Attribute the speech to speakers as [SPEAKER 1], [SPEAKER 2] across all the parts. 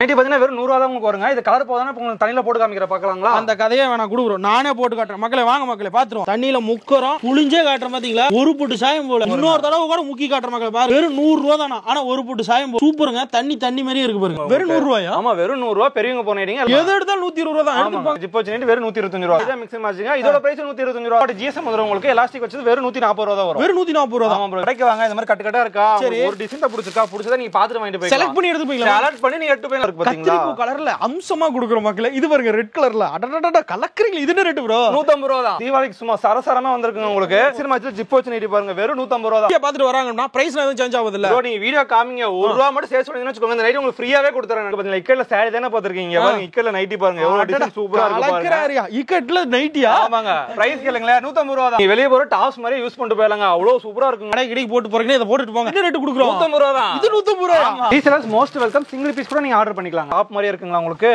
[SPEAKER 1] Nightie பாத்தீங்கன்னா வெறும் 100 ரூபா தான் உங்களுக்கு வருங்க. இது கலர் போதானே உங்களுக்கு தண்ணியில போட்டு காமிக்கிற பார்க்கலாங்களா?
[SPEAKER 2] அந்த கதையை வேணா கொடுக்குறோம், நானே போட்டு காட்டுறேன். மக்களே வாங்க மக்களே பாத்துருவோம். தண்ணியில முக்கறோம் புளிஞ்சே காட்டுறோம் பாத்தீங்களா, ஒரு புட்டு சாயம் போல. இன்னொரு தடவை கூட முக்கி காட்டுற மக்களே பாரு. வெறும் 100 ரூபா தானா, ஆனா ஒரு புட்டு சாயம் போல சூப்பருங்க. தண்ணி மாதிரியே இருக்கு பாருங்க. வெறும் 100 ரூபாயா?
[SPEAKER 1] ஆமா வெறும் 100 ரூபா. பெரியவங்க போனீங்க
[SPEAKER 2] எது எடுத்தாலும் 120 ரூபா தான் எடுத்துப்பாங்க.
[SPEAKER 1] ஜிப் வச்சு நைட்டி வெறும் 125 ரூபா. இத மிக்ஸ் மேட்சிங்க. இதோட பிரைஸ் 125 ரூபா. ஜிஎஸ்எம் வந்துரும் உங்களுக்கு. எலாஸ்டிக் வச்சது வெறும் 140 ரூபா தான் வரும்.
[SPEAKER 2] வெறும் 140 ரூபா தான்.
[SPEAKER 1] ஆமா ப்ரோ. கடைக்கு வாங்க. இந்த மாதிரி கட்டு கட்டா இருக்கா, ஒரு டிசைன் பிடிச்சிருக்கா, பிடிச்சதா நீங்க பாத்துட்டு வாங்கிட்டு போய்
[SPEAKER 2] செலக்ட் பண்ணி எடுத்து போய்க்கலாம்.
[SPEAKER 1] செலக்ட் பண்ணி நீங்க எடுத்து போய் இருக்கு பாத்தீங்களா.
[SPEAKER 2] கத்திரிப்பூ கலர்ல அம்சமா குடுக்குறோம் மக்களே. இது பாருங்க ரெட் கலர்ல. அடடடட கலக்குறீங்க. இது என்ன ரேட் ப்ரோ?
[SPEAKER 1] 150 ரூபா தான். தீபாவளிக்கு சும்மா சரசரமா வந்திருக்குங்க உங்களுக்கு. சினிமாச்சில ஜிப் வச்சு நைட்டி பாருங்க வெறும் 150 ரூபா தான்.
[SPEAKER 2] பாத்துட்டு வராங்கன்னா பிரைஸ்ல எதுவும் சேஞ்ச் ஆகுது இல்ல
[SPEAKER 1] ப்ரோ. நீங்க வீடியோ காமிங்க 1 ரூபா மட்டும் சேவ் பண்ணீங்கன்னு வெச்சுக்கோங்க. இந்த நைட்டி உங்களுக்கு ஃப்ரீயாவே கொடுத்துறேன். பாத்தீங்களா இக்கட்ல சாரி தானே பாத்துர்க்கீங்க. பாருங்க இக்கட்ல நைட்டி பாருங்க எவ்வளவு டிசைன் சூப்பரா இருக்கு பாருங்க.
[SPEAKER 2] கலக்குறாரியா இக்கட்ல நைட்டியா?
[SPEAKER 1] ஆமாங்க. பிரைஸ் கேளுங்களே 150 ரூபா தான். நீங்க வெளிய போற டாப்ஸ் மாதிரி யூஸ் பண்ணிட்டு போயலாங்க. அவ்வளவு சூப்பரா இருக்குங்க.
[SPEAKER 2] கடை கிடி போட்டு போறீங்க. இத போட்டுட்டு போங்க. என்ன ரேட் குடுக்குறோம்?
[SPEAKER 1] 150 ரூபா தான்.
[SPEAKER 2] இது 150 ரூபாயா?
[SPEAKER 1] Resellers most welcome. Single piece கூட நீங்க ஆர்டர் பண்ணிக்கலாம். டாப் மாதிரி இருக்குங்களா உங்களுக்கு.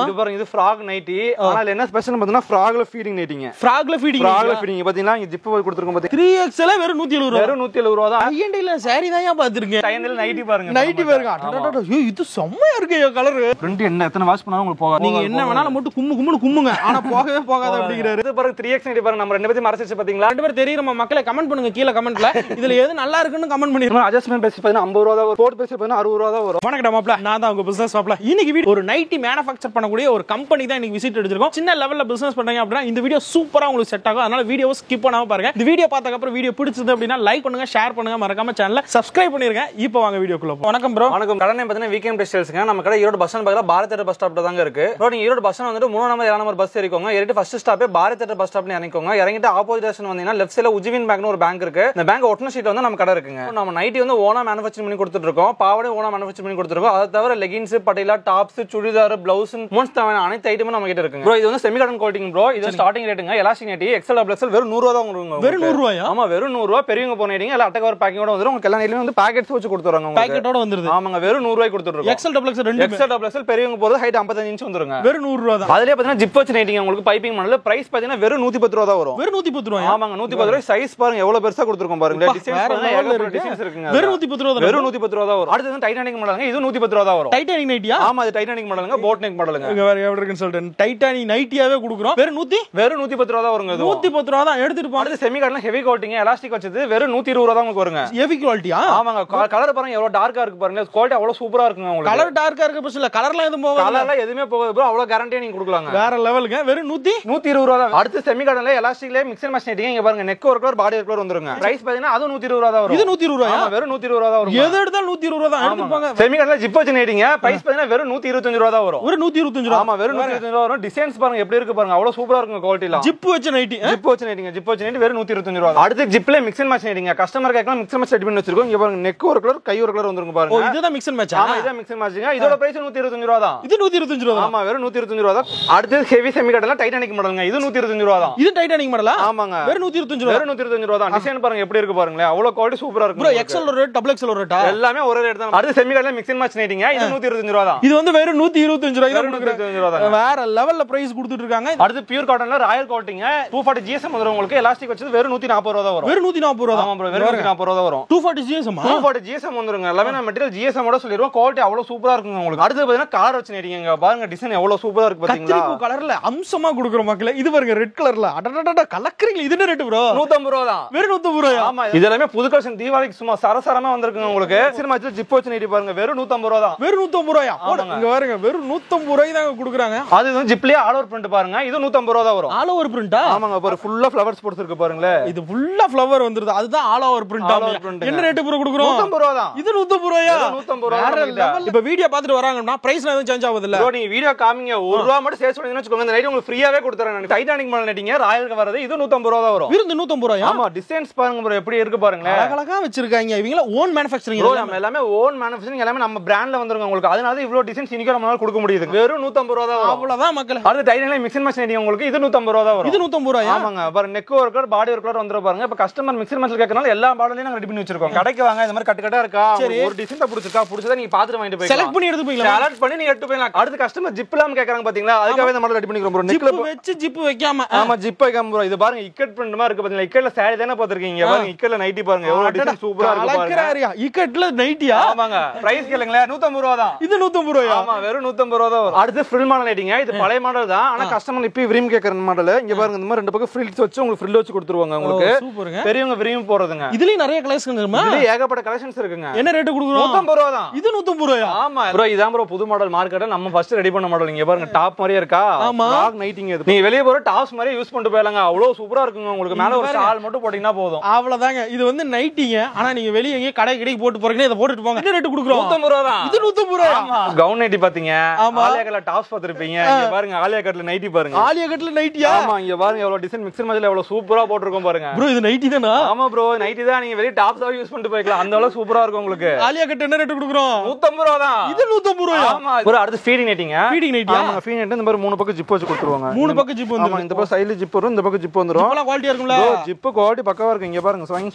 [SPEAKER 1] இது பாருங்க இது ஃப்ராக் நைட்டி. ஆனா இதுல என்ன ஸ்பெஷல் பார்த்தீங்கன்னா ஃப்ராக்ல ஃபீடிங் நைட்டிங்க.
[SPEAKER 2] ஃப்ராக்ல ஃபீடிங்.
[SPEAKER 1] ஃப்ராக்ல ஃபீடிங் பாத்தீங்களா இங்க ஜிப் போய் கொடுத்துருக்கோம் பாத்தீங்க.
[SPEAKER 2] 3XL வெறும் 170 ரூபாய்.
[SPEAKER 1] வெறும் 170 ரூபாய் தான்.
[SPEAKER 2] ஐஎன்டில சாரி தான் ஏன் பாத்துர்க்கீங்க.
[SPEAKER 1] டைனல் நைட்டி பாருங்க.
[SPEAKER 2] நைட்டி பாருங்க. அடடடட ஐயோ இது செம்மயா இருக்கு கலர்.
[SPEAKER 1] பிரிண்ட் என்ன எத்தனை வாஷ் பண்ணாலும் உங்களுக்கு போகாது.
[SPEAKER 2] நீங்க என்ன வேணாலும் மட்டும் கும்முன்னு கும்முங்க. ஆனா போகவே போகாது அப்படிங்கறாரு.
[SPEAKER 1] இது பாருங்க 3X நைட்டி பாருங்க. நம்ம ரெண்டு பேரும் மறைச்சிச்சு பாத்தீங்களா.
[SPEAKER 2] ரெண்டு பேரும் தெரியுமா மக்களே? கமெண்ட் பண்ணுங்க கீழ கமெண்ட்ல. இதுல எது நல்லா இருக்குன்னு கமெண்ட் பண்ணிருங்க.
[SPEAKER 1] அட்ஜஸ்ட்மென்ட் பிரைஸ் பாத்தீங்கன்னா 50 ரூபாய் தான் வரும். போட் பிரைஸ் பாத்தீங்கன்னா 60 ரூபாய் தான் வரும்.
[SPEAKER 2] வணக்கம் மாப்ள, நான் தான் உங்க பிசினஸ் மாப்ள. இன்னைக்கு வீடியோ ஒரு நைட்டி மேனுஃபேக்சர் பண்ணக்கூடிய ஒரு கம்பெனி தான் இன்னைக்கு விசிட் எடுத்துறோம். சின்ன லெவல்ல பிசினஸ் பண்றீங்க அப்படினா இந்த வீடியோ சூப்பரா உங்களுக்கு செட் ஆகும். அதனால வீடியோவை ஸ்கிப் பண்ணாம பாருங்க. இந்த வீடியோ பார்த்ததுக்கு அப்புறம் வீடியோ பிடிச்சது அப்படினா லைக் பண்ணுங்க, ஷேர் பண்ணுங்க, மறக்காம சேனலை சப்ஸ்கிரைப் பண்ணிருங்க. இப்போ வாங்க வீடியோக்குள்ள போலாம். வணக்கம் ப்ரோ.
[SPEAKER 1] வணக்கம். கடை நேம் பாத்தீங்கன்னா வீக்கெண்ட் டெக்ஸ்டைல்ஸ்ங்க. நம்ம கடை ஈரோடு பஸ் ஸ்டாண்ட் பக்கத்துல பாரத் தேட்டர் பஸ் ஸ்டாப்ல தாங்க இருக்கு. ப்ரோ நீங்க ஈரோடு பஸ் ஸ்டாண்ட் வந்துட்டு 3 நம்பர் 7 நம்பர் பஸ் ஏறிக்கோங்க. ஏறிட்டு ஃபர்ஸ்ட் ஸ்டாப்பே பாரத் தேட்டர் பஸ் ஸ்டாப்ல இறங்கிக்கோங்க. இறங்கிட்டு ஆப்போசிட் டைரக்ஷன் வந்தீங்கன்னா லெஃப்ட் சைடுல உஜ்ஜீவன் பேங்க்னு ஒரு பேங்க் இருக்கு. இந்த பேங்க் ஒட்டன ஸ்ட்ரீட்ல வந்து நம்ம கடை இருக்குங்க. நம்ம நைட்டி வந்து ஓனா மேனுஃபேக்சர் பண்ணி கொடுத்துட்டு இருக்கோம். பாவாடை ஓனா மேனுஃபேக்சர் பண்ணி கொடுத்துருக்கோம். அதை தவிர லெகின்ஸ், பட்டியலா, டாப்ஸ், சுடிதார், பிளவுஸ், மோன்ஸ் தேவையான அனைத்து ஐட்டமும் நம்ம கிட்ட இருக்குங்க. ப்ரோ இது வந்து செமி காட்டன் குவாலிட்டி ப்ரோ. இது ஸ்டார்டிங் ரேட்டுங்க. எலாஸ்டிக் நைட்டி XL XL வெறும் 100 ரூபாய் தான் உங்களுக்கு.
[SPEAKER 2] வெறும் 100 ரூபாயா?
[SPEAKER 1] ஆமா வெறும் 100 ரூபாய். பெரியவங்க போன நைட்டிங்க எல்லாம் அட்டை கவர் பேக்கிங்கோட வந்துரும். உங்களுக்கு எல்லா நைட்டிலும் வந்து பாக்கெட்ஸ் வச்சு கொடுத்துறாங்க.
[SPEAKER 2] பாக்கெட்டோட வந்துருது.
[SPEAKER 1] ஆமாங்க வெறும் 100 ரூபாய் கொடுத்துறோம்.
[SPEAKER 2] XL XL ரெண்டு.
[SPEAKER 1] XL XL பெரியவங்க போறது ஹைட் 55 இன்ச் வந்துருங்க.
[SPEAKER 2] வெறும் 100 ரூபாய் தான்.
[SPEAKER 1] அதுலயே பாத்தீங்கன்னா ஜிப் வச்சு நைட்டிங்க உங்களுக்கு பைப்பிங் பண்ணல. பிரைஸ் பாத்தீங்கன்னா வெறும் 110 ரூபாய் தான் வரும்.
[SPEAKER 2] வெறும் 110 ரூபாயா?
[SPEAKER 1] ஆமாங்க 110 ரூபாய். சைஸ் பாருங்க எவ்வளவு பெருசா கொடுத்துருக்கோம் பாருங்க. டிசைன்ஸ் பாருங்க எவ்வளவு டிசைன்ஸ் இருக்குங்க.
[SPEAKER 2] வெறும் 110 ரூபாய்.
[SPEAKER 1] வெறும் 110 ரூபாய் தான் வரும். அடுத்து வந்து டைட்டானிக் மாடலுங்க. இது 110 ரூபாய் தான் வரும்.
[SPEAKER 2] டைட்டானிக் நைட்டியா?
[SPEAKER 1] ஆமா இது டைட்டானிக் மாடலுங்க. போட் நெக் மாடலுங்க.
[SPEAKER 2] இங்க வேற எப்படி இருக்குன்னு சொல்றேன். டைட்டானிக் நைட்டியாவே கொடுக்குறோம். வெறும்
[SPEAKER 1] 110 ரூபாய் தான் வருங்க. இது
[SPEAKER 2] 110 ரூபாய் தான் எடுத்துட்டு போங்க.
[SPEAKER 1] அடுத்து semi cotton heavy coating elastic வச்சது வெறும் 120 ரூபாய் தான் உங்களுக்கு வருங்க.
[SPEAKER 2] ஹெவி குவாலிட்டியா?
[SPEAKER 1] ஆமாங்க. கலர் பாருங்க எவ்வளவு டார்க்கா இருக்கு பாருங்க. குவாலிட்டி அவ்வளவு சூப்பரா இருக்குங்க உங்களுக்கு.
[SPEAKER 2] கலர் டார்க்கா இருக்கு பஸ்ல கலர்லாம் எதுவும் போகாது.
[SPEAKER 1] கலர்லாம் எதுமே போகாது ப்ரோ. அவ்வளவு கேரண்டியா நீங்க கொடுக்கலாங்க.
[SPEAKER 2] வேற லெவலுங்க. வெறும்
[SPEAKER 1] 120 ரூபாய் தான். அடுத்து செமி காட்டன்ல எலாஸ்டிக்ல மிக்ஸ் அண்ட் மேட்ச் நைட்டிங்க. இங்க பாருங்க neck work colour body work colour வந்துருங்க. பிரைஸ் பாத்தீங்கன்னா அது 120 ரூபாய் தான் வரும். இது 120 ரூபாயா? ஆமா வெறும் 120 ரூபாய் தான் வரும்.
[SPEAKER 2] எது எடுத்தாலும் 120 ரூபாய் தான் எடுத்து போங்க.
[SPEAKER 1] செமி காட்டன்ல ஜிப் வச்சு நைட்டிங்க. பிரைஸ் பாத்தீங்கன்னா வெறும் 125 ரூபாய் தான் வரும்.
[SPEAKER 2] ஒரு 125 ரூபாய்.
[SPEAKER 1] ஆமா வெறும் 125 ரூபாய் வரும். டிசைன்ஸ் பாருங்க எப்படி இருக்கு பாருங்க. அவ்வளவு சூப்பரா இருக்குங்க குவாலிட்டிலாம்.
[SPEAKER 2] ஜிப் வச்சு நைட்டி.
[SPEAKER 1] ஜிப் வச்சு நைட்டிங்க. ஜிப் வச்சு நைட்டி வெறும் 125 ரூபாய். அடுத்து ஜிப்ல மிக்ஸ் அண்ட் மேட்ச் நைட்டிங்க. கஸ்டமர் கேக்கலாம் மிக்ஸ் அண்ட் மேட்ச் ரெடி பண்ணி வச்சிருக்கோம். இங்க பாருங்க நெக் ஒர்க் கலர் கை ஒர்க் கலர் வந்துருங்க பாருங்க.
[SPEAKER 2] ஓ இதுதான் மிக்ஸ் அண்ட் மேட்ச்.
[SPEAKER 1] ஆமா இதுதான் மிக்ஸ் அண்ட் மேட்ச்ங்க. இதோட பிரைஸ் 125 ரூபாய் தான்.
[SPEAKER 2] இது 125 ரூபாய்.
[SPEAKER 1] ஆமா வெறும் 125 ரூபாய் தான். அடுத்து ஹெவி செமி காட்டன்ல டைட்டானிக் மாடலுங்க. இது 125 ரூபாய் தான்.
[SPEAKER 2] இது டைட்டானிக் மாடலா?
[SPEAKER 1] ஆமாங்க
[SPEAKER 2] வெறும் 125 ரூபாய்.
[SPEAKER 1] வெறும் 125 ரூபாய் தான். டிசைன் பாருங்க எப்படி இருக்கு பாருங்களே. அவ்வளவு குவாலிட்டி சூப்பரா இருக்கு.
[SPEAKER 2] ப்ரோ XL ஒரு ரேட், டபுள் XL ஒரு ரேட்டா?
[SPEAKER 1] எல்லாமே ஒரே ரேட் தான். அடுத்து செமி காட்டன்ல மிக்ஸ் அண்ட் மேட்ச் நைட்டிங்க. இது 125 ரூபாய் தான்.
[SPEAKER 2] இது வந்து வெறும் 125 ரூபாய் தான்.
[SPEAKER 1] 125 ரூபாய் தான்.
[SPEAKER 2] வேற லெவல்ல பிரைஸ் கொடுத்துட்டு இருக்காங்க.
[SPEAKER 1] அடுத்து பியூர் காட்டன்ல ராயல் கோட்டிங்க 240 GSM வந்துரும் உங்களுக்கு. எலாஸ்டிக் வச்சது வெறும் 140 ரூபாய் தான் வரும்.
[SPEAKER 2] வெறும் 140 ரூபாய் தான்.
[SPEAKER 1] ஆமா ப்ரோ வெறும் 140 ரூபாய் தான் வரும்.
[SPEAKER 2] 240 GSM.
[SPEAKER 1] 240 GSM வந்துருங்க. எல்லாமே நான் மெட்டீரியல் GSM ஓட சொல்லிடுவோம். குவாலிட்டி அவ்வளவு சூப்பரா இருக்குங்க உங்களுக்கு. அடுத்து பாத்தீங்கன்னா கலர் வச்சு நைட்டிங்க. பாருங்க டிசைன் எவ்வளவு சூப்பரா இருக்கு பாத்தீங்களா.
[SPEAKER 2] கத்திரிப்பூ கலர்ல அம்சமா குடுக்குறோம் மக்களே. இது பாருங்க ரெட் கலர்ல. அடடடட கலக்குறீங்க. இது என்ன ரேட் ப்ரோ?
[SPEAKER 1] 150 ரூபாய் தான்.
[SPEAKER 2] வெறும் 150 ரூபாயா?
[SPEAKER 1] ஆமா இது எல்லாமே புது கலெக்ஷன். தீபாவளிக்கு சும்மா சரசரமா வந்திருக்குங்க உங்களுக்கு. சினிமாச்சில ஜிப் வச்சு நைட்டி பாருங்க வெறும் 150 ரூபாய் தான்.
[SPEAKER 2] வெறும் 150 ரூபாயா? இங்க பாருங்க வெறும் 150 ரூபாய் தான் குடுக்குறாங்க.
[SPEAKER 1] அது வந்து ஜிப்லயே ஆல் ஓவர் பிரிண்ட் பாருங்க. இது 150 ரூபாய் தான் வரும்.
[SPEAKER 2] ஆல் ஓவர் பிரிண்டா?
[SPEAKER 1] ஆமாங்க பாரு ஃபுல்லா ஃப்ளவர்ஸ் போட்டுருக்கு பாருங்களே.
[SPEAKER 2] இது ஃபுல்லா ஃப்ளவர் வந்துருது. அதுதான் ஆல் ஓவர் பிரிண்ட். என்ன ரேட் ப்ரோ குடுக்குறோம்?
[SPEAKER 1] 150 ரூபாய் தான்.
[SPEAKER 2] இது 150 ரூபாயா?
[SPEAKER 1] 150 ரூபாய்.
[SPEAKER 2] இப்ப வீடியோ பாத்துட்டு வராங்கன்னா பிரைஸ்ல எதுவும் சேஞ்ச் ஆகுது இல்ல?
[SPEAKER 1] ப்ரோ நீங்க வீடியோ காமிங்க 1 ரூபாய் மட்டும் சேவ் பண்ணீங்கன்னு வெச்சுக்கோங்க. இந்த நைட் உங்களுக்கு ஃப்ரீயாவே கொடுத்துறேன். டைட்டானிக் மாடல் நைட்டிங்க ராயலுக்கு வரது இது 150 ரூபாய் தான் வரும்.
[SPEAKER 2] இது 150 ரூபாயா?
[SPEAKER 1] ஆமா டிசைன்ஸ் பாருங்க ப்ரோ எப்படி இருக்கு பாருங்க.
[SPEAKER 2] அழகா வச்சிருக்காங்க. இவங்க ஓன் மேனுஃபேக்சரிங்.
[SPEAKER 1] ப்ரோ நம்ம எல்லாமே ஓன் மேனுஃபேக்சரிங். எல்லாமே நம்ம பிராண்ட்ல வந்துருங்க உங்களுக்கு. அதனால இவ்ளோ டிசைன்ஸ் இன்னைக்கு நம்மளால கொடுக்க முடியுது. வெறும் 150 ரூபாய் தான் வரும்.
[SPEAKER 2] அவ்வளவுதான் மக்களே.
[SPEAKER 1] அடுத்து டைட்டானிக் மிக்ஸ் அண்ட் மேட்ச் நைட்டிங்க உங்களுக்கு. இது 150 ரூபாய் தான் வரும்.
[SPEAKER 2] இது 150 ரூபாயா?
[SPEAKER 1] ஆமாங்க பாருங்க neck work colour body work colour வந்துரும் பாருங்க. இப்ப கஸ்டமர் மிக்ஸ் அண்ட் மேட்ச் கேக்குறனால எல்லா மாடலையும் நாங்க ரெடி பண்ணி வச்சிருக்கோம். கடைக்கு வாங்க. இந்த மாதிரி கட்டு கட்டா இருக்கா, ஒரு டிசைன் பிடிச்சிருக்கா, பிடிச்சதா நீங்க பாத்துட்டு வாங்கிட்டு போய்
[SPEAKER 2] செலக்ட் பண்ணி எடுத்து போய்க்கலாம்.
[SPEAKER 1] செலக்ட் பண்ணி நீங்க எடுத்து போய்லாம். அடுத்து கஸ்டமர் ஜிப் இல்லாம கேக்குறாங்க பாத்தீங்களா, அதுக்காக இந்த மாடல் ரெடி பண்ணிக்கிறோம் ப்ரோ.
[SPEAKER 2] நெக்ல வெச்சு ஜிப் வைக்காம.
[SPEAKER 1] ஆமா ஜிப் வைக்காம ப்ரோ. இது பாருங்க இக்கட் பிரிண்ட் மாதிரி இருக்கு பாத்தீங்களா. இக்கட்ல சாரி தானே பாத்துர்க்கீங்க. பாருங்க இக்கட்ல நைட்டி பாருங்க எவ்வளவு டிசைன் சூப்பரா இருக்கு பாருங்க.
[SPEAKER 2] இக்கட்ல நைட்டியா?
[SPEAKER 1] ஆமாங்க. பிரைஸ் கேளுங்களே 150 ரூபாய் தான்.
[SPEAKER 2] இது 150 150 ரூபாயா?
[SPEAKER 1] ஆமா வெறும் 150 ரூபா தான் வரும். அடுத்து ஃப்ரில் மாடல் லைட்டிங்க. இது பழைய மாடல் தான். ஆனா கஸ்டமர் இப்ப விரும்பி கேக்குற மாடல். இங்க பாருங்க இந்த மாதிரி ரெண்டு பக்கம் ஃப்ரில்ஸ் வச்சு உங்களுக்கு ஃப்ரில் வச்சு கொடுத்துருவாங்க உங்களுக்கு.
[SPEAKER 2] சூப்பருங்க.
[SPEAKER 1] பெரியவங்க விரும்பி போறதுங்க.
[SPEAKER 2] இதுலயும் நிறைய கலெக்ஷன் இருக்குமா?
[SPEAKER 1] இதுல ஏகப்பட்ட கலெக்ஷன்ஸ் இருக்குங்க.
[SPEAKER 2] என்ன ரேட் கொடுக்குறோம்?
[SPEAKER 1] 150 ரூபா தான்.
[SPEAKER 2] இது 150 ரூபாயா?
[SPEAKER 1] ஆமா ப்ரோ இதான் ப்ரோ புது மாடல் மார்க்கெட்ல நம்ம ஃபர்ஸ்ட் ரெடி பண்ண மாடல். இங்க பாருங்க டாப் மாதிரியே இருக்கா? ராக் நைட்டிங் இது. நீங்க வெளிய போற டாப்ஸ் மாதிரி யூஸ் பண்ணிட்டு போயலாங்க. அவ்வளவு சூப்பரா இருக்குங்க. உங்களுக்கு மேல ஒரு ஷால் மட்டும் போட்டீங்கன்னா போதும்.
[SPEAKER 2] அவ்வளவுதாங்க. இது வந்து நைட்டிங்க. ஆனா நீங்க வெளிய எங்க கடை கடைக்கு போட்டு போறீங்க இத போட்டுட்டு போங்க. என்ன ரேட் கொடுக்குறோம்?
[SPEAKER 1] 150 ரூபா தான்.
[SPEAKER 2] இது 150 ரூபாயா?
[SPEAKER 1] ஆமா கவுன் நைட்டி பாத்தீங்க. ஆலியா கட்ல டாப்ஸ் பாத்துருப்பீங்க. இங்க பாருங்க ஆலியா கட்ல நைட்டி பாருங்க.
[SPEAKER 2] ஆலியா கட்ல நைட்டியா?
[SPEAKER 1] ஆமா இங்க பாருங்க எவ்வளவு டிசைன் மிக்சர் மேட்ச்ல எவ்வளவு சூப்பரா போட்டுருக்கோம் பாருங்க.
[SPEAKER 2] ப்ரோ இது நைட்டி தானா?
[SPEAKER 1] ஆமா ப்ரோ நைட்டி தான். நீங்க வெளிய டாப்ஸா யூஸ் பண்ணிட்டு போய்க்கலாம். அந்த அளவுக்கு சூப்பரா இருக்கும் உங்களுக்கு.
[SPEAKER 2] ஆலியா கட் என்ன ரேட் கொடுக்குறோம்?
[SPEAKER 1] 150 ரூபா தான்.
[SPEAKER 2] இது 150 ரூபாயா?
[SPEAKER 1] ஆமா ப்ரோ அடுத்து ஃபீடிங் நைட்டிங்க.
[SPEAKER 2] ஃபீடிங் நைட்டியா?
[SPEAKER 1] ஆமா ஃபீடிங் நைட்டி இந்த மாதிரி மூணு பக்கம் ஜிப் வச்சு கொடுத்துருவாங்க.
[SPEAKER 2] மூணு பக்கம் ஜிப் வந்து.
[SPEAKER 1] ஆமா இந்த பக்கம் சைடுல ஜிப் வரும், இந்த பக்கம் ஜிப் வந்துரும்.
[SPEAKER 2] ஜிப்லாம் குவாலிட்டியா இருக்கும்ல?
[SPEAKER 1] ப்ரோ ஜிப் குவாலிட்டி பக்காவா இருக்கு. இங்க பாருங்க ஸ்வைங்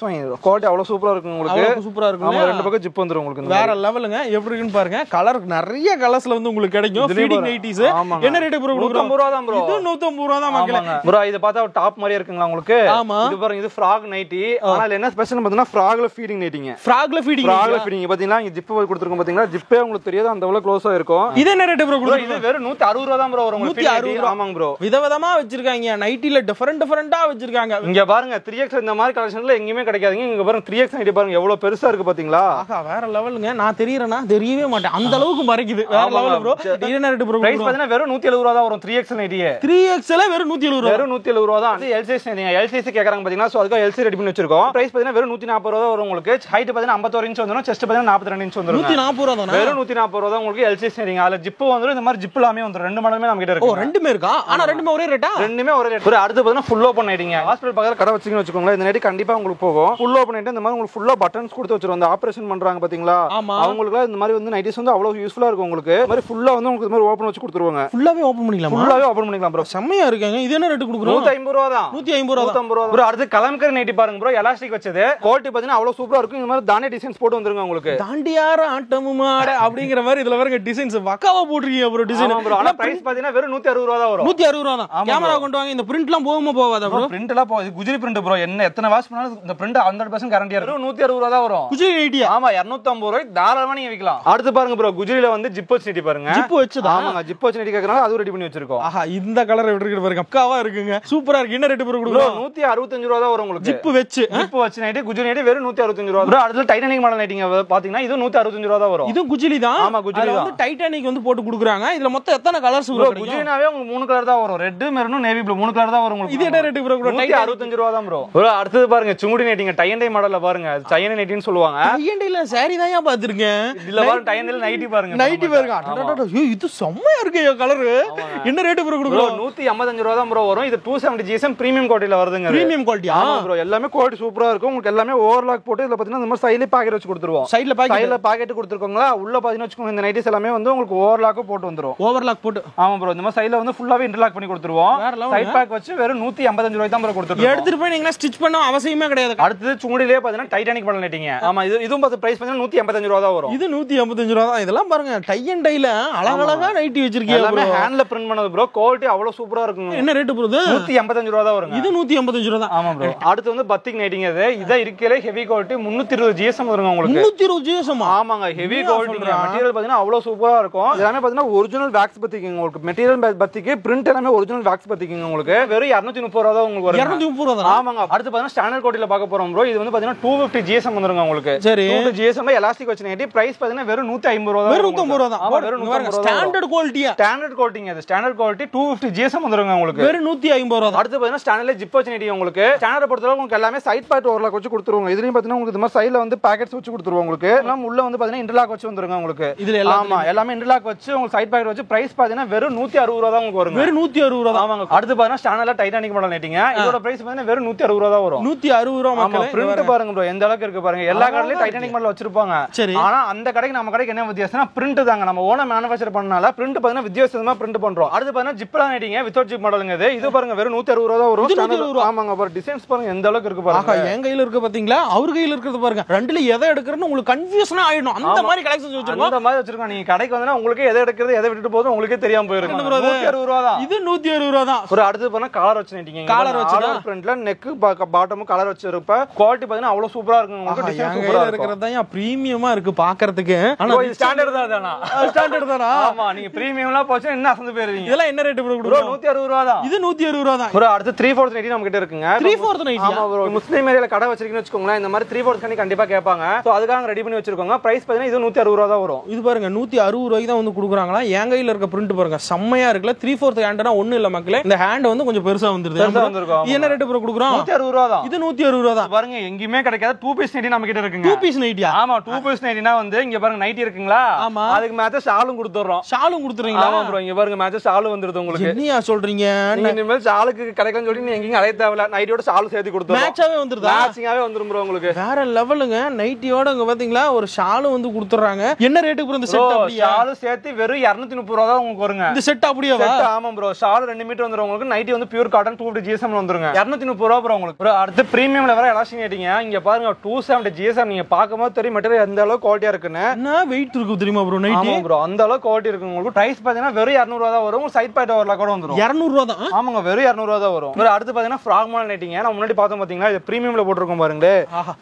[SPEAKER 1] குவாலிட்டி அவ்வளவு சூப்பரா இருக்கும் உங்களுக்கு.
[SPEAKER 2] அவ்வளவு சூப்பரா இருக்கும்.
[SPEAKER 1] ஆமா ரெண்டு பக்கம் ஜிப் வந்துரும் உங்களுக்கு.
[SPEAKER 2] வேற லெவலுங்க. எப்படி இருக்குன்னு பாருங்க. கலர் நிறைய கலர்ஸ்ல வந்து உங்களுக்கு கிடைக்கும். Feeding nighties. என்ன ரேட் ப்ரோ கொடுக்குறோம்?
[SPEAKER 1] 150 ரூபா தான் ப்ரோ.
[SPEAKER 2] இது 150 ரூபா தான் மக்களே.
[SPEAKER 1] ப்ரோ இது பார்த்தா டாப் மாதிரியே இருக்குங்களா உங்களுக்கு?
[SPEAKER 2] ஆமா.
[SPEAKER 1] இது பாருங்க இது ஃப்ராக் நைட்டி. ஆனா இதுல என்ன ஸ்பெஷல் பார்த்தீங்கன்னா ஃப்ராக்ல ஃபீடிங் நைட்டிங்க.
[SPEAKER 2] ஃப்ராக்ல ஃபீடிங்.
[SPEAKER 1] ஃப்ராக்ல ஃபீடிங் பாத்தீங்கன்னா இங்க ஜிப் கொடுத்துருக்கோம் பாத்தீங்களா? ஜிப்பே உங்களுக்கு தெரியாது அந்த அளவுக்கு க்ளோஸா இருக்கும்.
[SPEAKER 2] இது என்ன ரேட் ப்ரோ கொடுக்குறோம்?
[SPEAKER 1] இது வெறும் 160 ரூபா தான் ப்ரோ வரும் உங்களுக்கு.
[SPEAKER 2] 160 ரூபா.
[SPEAKER 1] ஆமாங்க ப்ரோ.
[SPEAKER 2] விதவிதமா வச்சிருக்காங்க. நைட்டில டிஃபரண்டா வச்சிருக்காங்க.
[SPEAKER 1] இங்க பாருங்க 3X இந்த மாதிரி கலெக்ஷன்ல எங்கயுமே கிடைக்காதுங்க. இங்க பாருங்க 3X நைட்டி பாருங்க எவ்வளவு பெருசா இருக்கு பாத்தீங்களா?
[SPEAKER 2] ஆஹா வேற லெவலுங்க. நான் தெரியறேனா தெரியவே மாட்டேன். அந்த அளவுக்கு மறைக்குது. வேற லெவல் ப்ரோ. இது என்ன ரேட் ப்ரோ?
[SPEAKER 1] பிரைஸ் பாத்தீங்கன்னா வெறும் 170 ரூபா தான் வரும் 3X நைட்டியே.
[SPEAKER 2] 3XL வெறும் 170 ரூபா.
[SPEAKER 1] வெறும் 170 ரூபா தான். அது எல் சைஸ் நைட்டிங்க. எல் சைஸ் கேக்குறாங்க பாத்தீங்களா? சோ அதுக்கு எல் சைஸ் ரெடி பண்ணி வச்சிருக்கோம். பிரைஸ் பாத்தீங்கன்னா வெறும் 140 ரூபா தான் வரும் உங்களுக்கு. ஹைட் பாத்தீங்கன்னா 51 இன்ச் வந்துரும். செஸ்ட் பாத்தீங்கன்னா 42 இன்ச் வந்துரும்.
[SPEAKER 2] 140 ரூபா தானா?
[SPEAKER 1] வெறும் 140 ரூபா தான் உங்களுக்கு எல் சைஸ் நைட்டிங்க. அதுல ஜிப் வந்துரும். இந்த மாதிரி ஜிப் எல்லாமே வந்துரும். ரெண்டு மாடலுமே நம்ம கிட்ட இருக்கு.
[SPEAKER 2] ஓ ரெண்டுமே இருக்கா? ஆனா ரெண்டுமே ஒரே ரேட்டா?
[SPEAKER 1] ரெண்டுமே ஒரே ரேட். அடுத்து பாத்தீங்கன்னா ஃபுல் ஓபன் நைட்டிங்க. ஹாஸ்பிடல் பக்கத்துல கடை வச்சீங்கன்னு வச்சுக்கோங்களேன். இந்த நைட்டி கண்டிப்பா உங்களுக்கு போகும். ஃபுல் ஓபன் நைட்டி இந்த மாதிரி உங்களுக்கு ஃபுல்லா பட்டன்ஸ் கொடுத்து வச்சிருவோம். அந்த ஆபரேஷன் பண்றாங்க பாத்தீங்களா? அவங்களுக்கு இந்த மாதிரி வந்து நைட்டிஸ் வந்து அவ்வளவு யூஸ்ஃபுல்லா இருக்கும் உங்களுக்கு. இந்த மாதிரி ஃபுல்லா வந்து உங்களுக்கு இந்த மாதிரி ஓபன் வச்சு கொடுத்துருவாங்க.
[SPEAKER 2] ஃபுல்லாவே ஓபன் பண்ணிக்கலாம்.
[SPEAKER 1] ஃபுல்லாவே ஓபன் பண்ணிக்கலாம் ப்ரோ.
[SPEAKER 2] செம்மையா இருக்காங்க. இது என்ன ரேட் கொடுக்குறோம்?
[SPEAKER 1] 150 ரூபா தான்.
[SPEAKER 2] 150 ரூபா.
[SPEAKER 1] 150 ரூபா ப்ரோ. அடுத்து கலம்கரி நைட்டி பாருங்க ப்ரோ. எலாஸ்டிக் வச்சது. குவாலிட்டி பாத்தீங்கன்னா அவ்வளவு சூப்பரா இருக்கும். இந்த மாதிரி தானே டிசைன்ஸ் போட்டு வந்துருங்க உங்களுக்கு.
[SPEAKER 2] தாண்டியார ஆட்டமுமாட அப்படிங்கிற மாதிரி இதுல வரங்க டிசைன்ஸ் வக்காவா போட்டுருக்கீங்க ப்ரோ. Design
[SPEAKER 1] bro. ஆனா பிரைஸ் பாத்தீங்கன்னா வெறும் 160 ரூபா தான் வரும்.
[SPEAKER 2] 160 ரூபா தான். கேமரா கொண்டு வாங்க. இந்த பிரிண்ட்லாம் போகுமா போவாதா ப்ரோ?
[SPEAKER 1] பிரிண்ட் எல்லாம் போகுது. குஜரி பிரிண்ட் ப்ரோ. என்ன எத்தனை வாஷ் பண்ணாலும் இந்த பிரிண்ட் 100% கேரண்டியா இருக்கும். 160 ரூபா தான் வரும்.
[SPEAKER 2] குஜரி நைட்டியா?
[SPEAKER 1] ஆமா 250 ரூபாய்க்கு தாராளமா நீங்க விக்கலாம். அடுத்து பாருங்க ப்ரோ. குஜரில வந்து ஜிப் வச்சு நைட்டி பாருங்க.
[SPEAKER 2] ஜிப் வச்சுதா?
[SPEAKER 1] ஆமாங்க ஜிப் வச்சு நைட்டி கேக்குறாங்க. அது ரெடி பண்ணி வச்சிருக்கோம்.
[SPEAKER 2] ஆஹா இந்த கலர் எப்படி இருக்கு பாருங்க. பக்காவா இருக்குங்க. சூப்பரா இருக்கு. என்ன ரேட் ப்ரோ கொடுக்குறோம்?
[SPEAKER 1] 165 ரூபா தான் வரும் உங்களுக்கு.
[SPEAKER 2] ஜிப் வச்சு
[SPEAKER 1] நைட்டி குஜரி நைட்டி வெறும் 165 ரூபா. ப்ரோ அடுத்து டைட்டானிக் மாடல் நைட்டிங்க பாத்தீங்கன்னா இது 165 ரூபா தான் வரும்.
[SPEAKER 2] இது குஜிலி தான்.
[SPEAKER 1] ஆமா குஜிலி தான்.
[SPEAKER 2] வந்து டைட்டானிக் வந்து போட்டு கொடுக்குறாங்க. இதுல மொத்தம் எத்தனை கலர்ஸ் ப்ரோ?
[SPEAKER 1] குஜிலினாவே உங்களுக்கு மூணு கலர் தான் வரும். ரெட் மெரூன் நேவி ப்ளூ மூணு கலர் தான் வரும் உங்களுக்கு.
[SPEAKER 2] இது என்ன ரேட் ப்ரோ?
[SPEAKER 1] 165 ரூபா தான் ப்ரோ. ப்ரோ அடுத்து பாருங்க சுங்குடி நைட்டிங்க. டை அண்ட் டை மாடல்ல பாருங்க. டை அண்ட் நைட்டின்னு சொல்லுவாங்க.
[SPEAKER 2] டை அண்ட் டைல சாரி தான் ஏன் பாத்துர்க்கேன்.
[SPEAKER 1] இதுல பாருங்க டை அண்ட் டைல நைட்டி பாருங்க.
[SPEAKER 2] நைட்டி பாருங்க. ஐயோ இது செம்மையா இருக்கு கலர். என்ன ரேட் ப்ரோ கொடுக்குறோம்?
[SPEAKER 1] 155 ரூபா தான் ப்ரோ வரும். இது 270 GSM பிரீமியம் குவாலிட்டில வருதுங்க.
[SPEAKER 2] Premium quality.
[SPEAKER 1] ஆமா ப்ரோ. எல்லாமே குவாலிட்டி சூப்பரா இருக்கும். உங்களுக்கு எல்லாமே ஓவர்லாக் போட்டு இதுல பாத்தீங்கன்னா இந்த மாதிரி சைடுல பாக்கெட் வச்சு கொடுத்துருவோம்.
[SPEAKER 2] சைடுல
[SPEAKER 1] பாக்கெட் கொடுத்துருக்கோங்களா? உள்ள பாத்தீங்கன்னா வச்சுக்கோங்க இந்த நைட்டிஸ் எல்லாமே வந்து உங்களுக்கு ஓவர்லாக் போட்டு வந்துரும்.
[SPEAKER 2] ஓவர்லாக் போட்டு.
[SPEAKER 1] ஆமா ப்ரோ. இந்த மாதிரி சைடுல வந்து ஃபுல்லாவே இன்டர்லாக் பண்ணி கொடுத்துருவோம். சைடு பேக் வச்சு வெறும் 155 ரூபாய் தான் ப்ரோ கொடுத்துருக்கோம்.
[SPEAKER 2] எடுத்துட்டு போய் நீங்க ஸ்டிட்ச் பண்ண அவசியமே கிடையாது.
[SPEAKER 1] அடுத்து சுங்குடிலே பாத்தீங்கன்னா டைட்டானிக் மாடல் நைட்டிங்க. ஆமா இதுவும் பார்த்து பிரைஸ் பாத்தீங்கன்னா 185 ரூபாய் தான் வரும்.
[SPEAKER 2] இது 155 ரூபாய் தான். இதெல்லாம் பாருங்க டை அண்ட் டைல அழகழகா நைட்டி வச்சிருக்கீங்க.
[SPEAKER 1] எல்லாமே ஹேண்ட்ல பிரிண்ட் பண்ணது ப்ரோ. குவாலிட்டி அவ்வளவு சூப்பரா இருக்குங்க.
[SPEAKER 2] என்ன ரேட் ப்ரோ?
[SPEAKER 1] 185 ரூபாய் தான் வரும்.
[SPEAKER 2] இது 155 ரூபாய் தான்.
[SPEAKER 1] ஆமா ப்ரோ. அடுத்து வந்து பத்திக் நைட்டிங்க. இத இருக்கலே ஹெவி குவாலிட்டி 320 GSM வருங்க உங்களுக்கு.
[SPEAKER 2] 320 GSM.
[SPEAKER 1] ஆமாங்க ஹெவி குவாலிட்டி. மெட்டீரியல் பாத்தீங்கன்னா அவ்வளவு சூப்பரா இருக்கும். எல்லாமே பாத்தீங்கன்னா ஒரிஜினல் வாக்ஸ் பத்திக்குங்க உங்களுக்கு. மெட்டீரியல் பத்திக்கு பிரிண்ட் எல்லாமே ஒரிஜினல் வாக்ஸ் பத்திக்குங்க உங்களுக்கு. வெறும் 230 ரூபாய் தான் உங்களுக்கு வரும்.
[SPEAKER 2] 230 ரூபாய் தான்.
[SPEAKER 1] ஆமாங்க. அடுத்து பாத்தீங்கன்னா ஸ்டாண்டர்ட் குவாலிட்டில பார்க்க போறோம் ப்ரோ. இது வந்து பாத்தீங்கன்னா 250 GSM வந்துருங்க உங்களுக்கு.
[SPEAKER 2] சரி.
[SPEAKER 1] 250 GSM எலாஸ்டிக் வச்சு நைட்டி. பிரைஸ் பாத்தீங்கன்னா வெறும் 150 ரூபாய் தான்.
[SPEAKER 2] வெறும் 150 ரூபாய் தான்.
[SPEAKER 1] ஆமா வெறும் 150 ரூபாய்.
[SPEAKER 2] ஸ்டாண்டர்ட் குவாலிட்டியா?
[SPEAKER 1] ஸ்டாண்டர்ட் குவாலிட்டிங்க. அது ஸ்டாண்டர்ட் குவாலிட்டி 250 GSM வந்துருங்க உங்களுக்கு.
[SPEAKER 2] வெறும் 150 ரூபாய் தான்.
[SPEAKER 1] அடுத்து பாத்தீங்கன்னா ஸ்டாண்டர்ட்ல ஜிப் வச்சு நைட்டி உங்களுக்கு. ஸ்டாண்டர்ட் பொறுத்தவரை உங்களுக்கு எல்லாமே சைடு பாக்கெட் ஓவர்லாக் வச்சு கொடுத்துருவாங்க. இதுலயும் பாத்தீங்கன்னா உங்களுக்கு இந்த மாதிரி சைடுல வந்து பாக்கெட்ஸ் வச்சு கொடுத்துருவாங்க உங்களுக்கு. எல்லாம் உள்ள வந்து பாத்தீங்கன்னா இன்டர்லாக் வச்சு வந்துருங்க உங்களுக்கு. இதுல ஆமா எல்லாமே இன்டர்லாக் வச்சு உங்களுக்கு சைடு பாக்கெட் வச்சு பிரைஸ் பாத்தீங்கன்னா வெறும் 160 ரூபாய் தான் உங்களுக்கு வரும்.
[SPEAKER 2] வெறும் 160 ரூபாய் தான்.
[SPEAKER 1] ஆமாங்க. அடுத்து பாத்தீங்கன்னா ஸ்டாண்டர்ட்ல டைட்டானிக் மாடல் நைட்டிங்க. இதோட பிரைஸ் பாத்தீங்கன்னா வெறும் 160 ரூபாய் தான் வரும்.
[SPEAKER 2] 160 ரூபாய் மக்களே.
[SPEAKER 1] பிரிண்ட் பாருங்க ப்ரோ எந்த அளவுக்கு இருக்கு பாருங்க. எல்லா கடையிலயும் டைட்டானிக் மாடல் வச்சிருப்பாங்க. ஆனா அந்த கடைக்கு நம்ம கடைக்கு என்ன வித்தியாசம்னா பிரிண்ட் தாங்க. நம்ம ஓனா மேனுஃபேக்சர் பண்ணனால பிரிண்ட் பாத்தீங்கன்னா வித்தியாசமா பிரிண்ட் பண்றோம். அடுத்து பாத்தீங்கன்னா ஜிப்ல நைட்டிங்க வித்அவுட் ஜிப் மாடலுங்க. இது பாருங்க வெறும் 160 ரூபாய் தான் வரும். ஆமாங்க. பாருங்க டிசைன்ஸ் பாருங்க எந்த அளவுக்கு இருக்கு பாருங்க.
[SPEAKER 2] என் கையில இருக்கு பாத்தீங்களா? அவர் கையில இருக்கிறது பாருங்க. ரெண்டுல எதை எடுக்கறன்னு உங்களுக்கு கன்ஃபியூஷனா ஆயிடும். அந்த மாதிரி கலெக்ஷன்ஸ் வச்சிருக்கோம்.
[SPEAKER 1] அந்த மாதிரி வச்சிருக்கோம். நீங்க கடைக்கு வந்தா உங்களுக்கு எதை எடுக்கிறது எதை விட்டுட்டு போறது உங்களுக்கே தெரியாம போயிருக்கு. 160 ரூபாய் தான். இது
[SPEAKER 2] 160 ரூபாய் தான்.
[SPEAKER 1] ஒரு அடுத்து பாத்தீங்கன்னா காலர் வச்சு நைட்டிங்க. காலர் வச்சு ஃப்ரண்ட்ல நெக் பாட்டம் கலர் வச்சிருப்ப குவாலிட்டி பாத்தீங்கன்னா அவ்வளவு சூப்பரா இருக்கும் உங்களுக்கு. டிசைன் சூப்பரா
[SPEAKER 2] இருக்கிறது தான் பிரீமியமா இருக்கு பாக்குறதுக்கு.
[SPEAKER 1] ஆனா இது ஸ்டாண்டர்ட் தானா
[SPEAKER 2] ஸ்டாண்டர்ட் தானா?
[SPEAKER 1] ஆமா, நீங்க பிரீமியம்லாம் போச்சு என்ன அசந்து போயிருவீங்க.
[SPEAKER 2] இதெல்லாம் என்ன ரேட் ப்ரோ
[SPEAKER 1] ப்ரோ
[SPEAKER 2] கொடுக்குறோம்?
[SPEAKER 1] 160 ரூபா தான்.
[SPEAKER 2] இது 160 ரூபா தான்
[SPEAKER 1] ப்ரோ அடுத்து 3/4 நைட்டி நம்ம கிட்ட இருக்குங்க.
[SPEAKER 2] 3/4 நைட்டி.
[SPEAKER 1] ஆமா ப்ரோ, முஸ்லீம் ஏரியால கடை வச்சிருக்கீங்கன்னு வெச்சுக்கோங்களேன், இந்த மாதிரி 3/4 கண்டி கண்டிப்பா கேட்பாங்க. சோ அதுக்காக ரெடி பண்ணி வச்சிருக்கோங்க. பிரைஸ் பாத்தீங்கன்னா இது 160 ரூபா தான் வரும்.
[SPEAKER 2] இது பாருங்க 160 ரூபாய்க்கு தான் வந்து கொடுக்குறாங்களா. என் கையில இருக்க பிரிண்ட் பாருங்க செம்மையா இருக்குல்ல. 3/4 ஹேண்ட்னா ஒண்ணு இல்ல மக்களே, இந்த ஹேண்ட் வந்து கொஞ்சம் பெருசா வந்துருது. இது என்ன ரேட் ப்ரோ கொடுக்குறோம்?
[SPEAKER 1] 160 ரூபா தான்.
[SPEAKER 2] இது 160 ரூபா தான்.
[SPEAKER 1] பாருங்க எங்கயுமே கிடைக்காத 2 பீஸ் நைட்டி நம்ம கிட்ட இருக்குங்க.
[SPEAKER 2] 2 பீஸ் நைட்டியா?
[SPEAKER 1] ஆமா, 2 பீஸ் நைட்டினா வந்து இங்க பாருங்க நைட்டி இருக்குங்களா,
[SPEAKER 2] ஆமா,
[SPEAKER 1] அதுக்கு மேட்ச் ஷாலும் கொடுத்துறோம்.
[SPEAKER 2] ஷாலும் கொடுத்துறீங்களா?
[SPEAKER 1] ஆமா ப்ரோ, இங்க பாருங்க மேட்ச் ஷாலும் வந்துருது உங்களுக்கு.
[SPEAKER 2] என்னையா சொல்றீங்க?
[SPEAKER 1] நீங்க இனிமேல் ஷாலுக்கு கிடைக்கலன்னு சொல்லி நீங்க எங்கயும் அலைய தேவையில்ல, நைட்டியோட ஷாலும் சேர்த்து கொடுத்துறோம்.
[SPEAKER 2] மேட்சாவே வந்துருதா?
[SPEAKER 1] மேட்சிங்காவே வந்துரும் ப்ரோ உங்களுக்கு.
[SPEAKER 2] வேற லெவலுங்க. நைட்டியோட இங்க பாத்தீங்களா ஒரு ஷாலும் வந்து கொடுத்துறாங்க. என்ன ரேட்டுக்கு ப்ரோ இந்த செட்? அப்படியே
[SPEAKER 1] ஷாலும் சேர்த்து வெறும் 230 ரூபா தான் உங்களுக்கு வருங்க.
[SPEAKER 2] இந்த செட் அப்படியேவா?
[SPEAKER 1] ஆமா ப்ரோ, ஷால் 2 மீட்டர் வந்துரும் உங்களுக்கு. நைட்டி வந்து பியூர் காட்டன் 250 GSM ல வந்துருங்க. 230 ரூபா ப்ரோ உங்களுக்கு. ப்ரோ அடுத்து பிரீமியம்ல வர எலாஸ்டிக் நைட்டிங்க. இங்க பாருங்க 270 GSM, நீங்க பாக்கும்போது தெரியும் மெட்டீரியல் எந்த அளவுக்கு குவாலிட்டியா இருக்குன்னு.
[SPEAKER 2] என்ன வெயிட் இருக்கு தெரியுமா ப்ரோ நைட்டி?
[SPEAKER 1] ஆமா ப்ரோ, அந்த அளவுக்கு குவாலிட்டி இருக்கு உங்களுக்கு. பிரைஸ் பாத்தீங்கன்னா வெறும் 200 ரூபா தான் வரும். சைட் பாயிண்ட் ஓவர்ல கூட வந்துரும்.
[SPEAKER 2] 200 ரூபா தான்.
[SPEAKER 1] ஆமாங்க, வெறும் 200 ரூபா தான் வரும். ப்ரோ அடுத்து பாத்தீங்கன்னா ஃப்ராக் மாடல் நைட்டிங்க. நான் முன்னாடி பார்த்தோம் பாத்தீங்களா, இது பிரீமியம்ல போட்டுருக்கோம் பாருங்களே.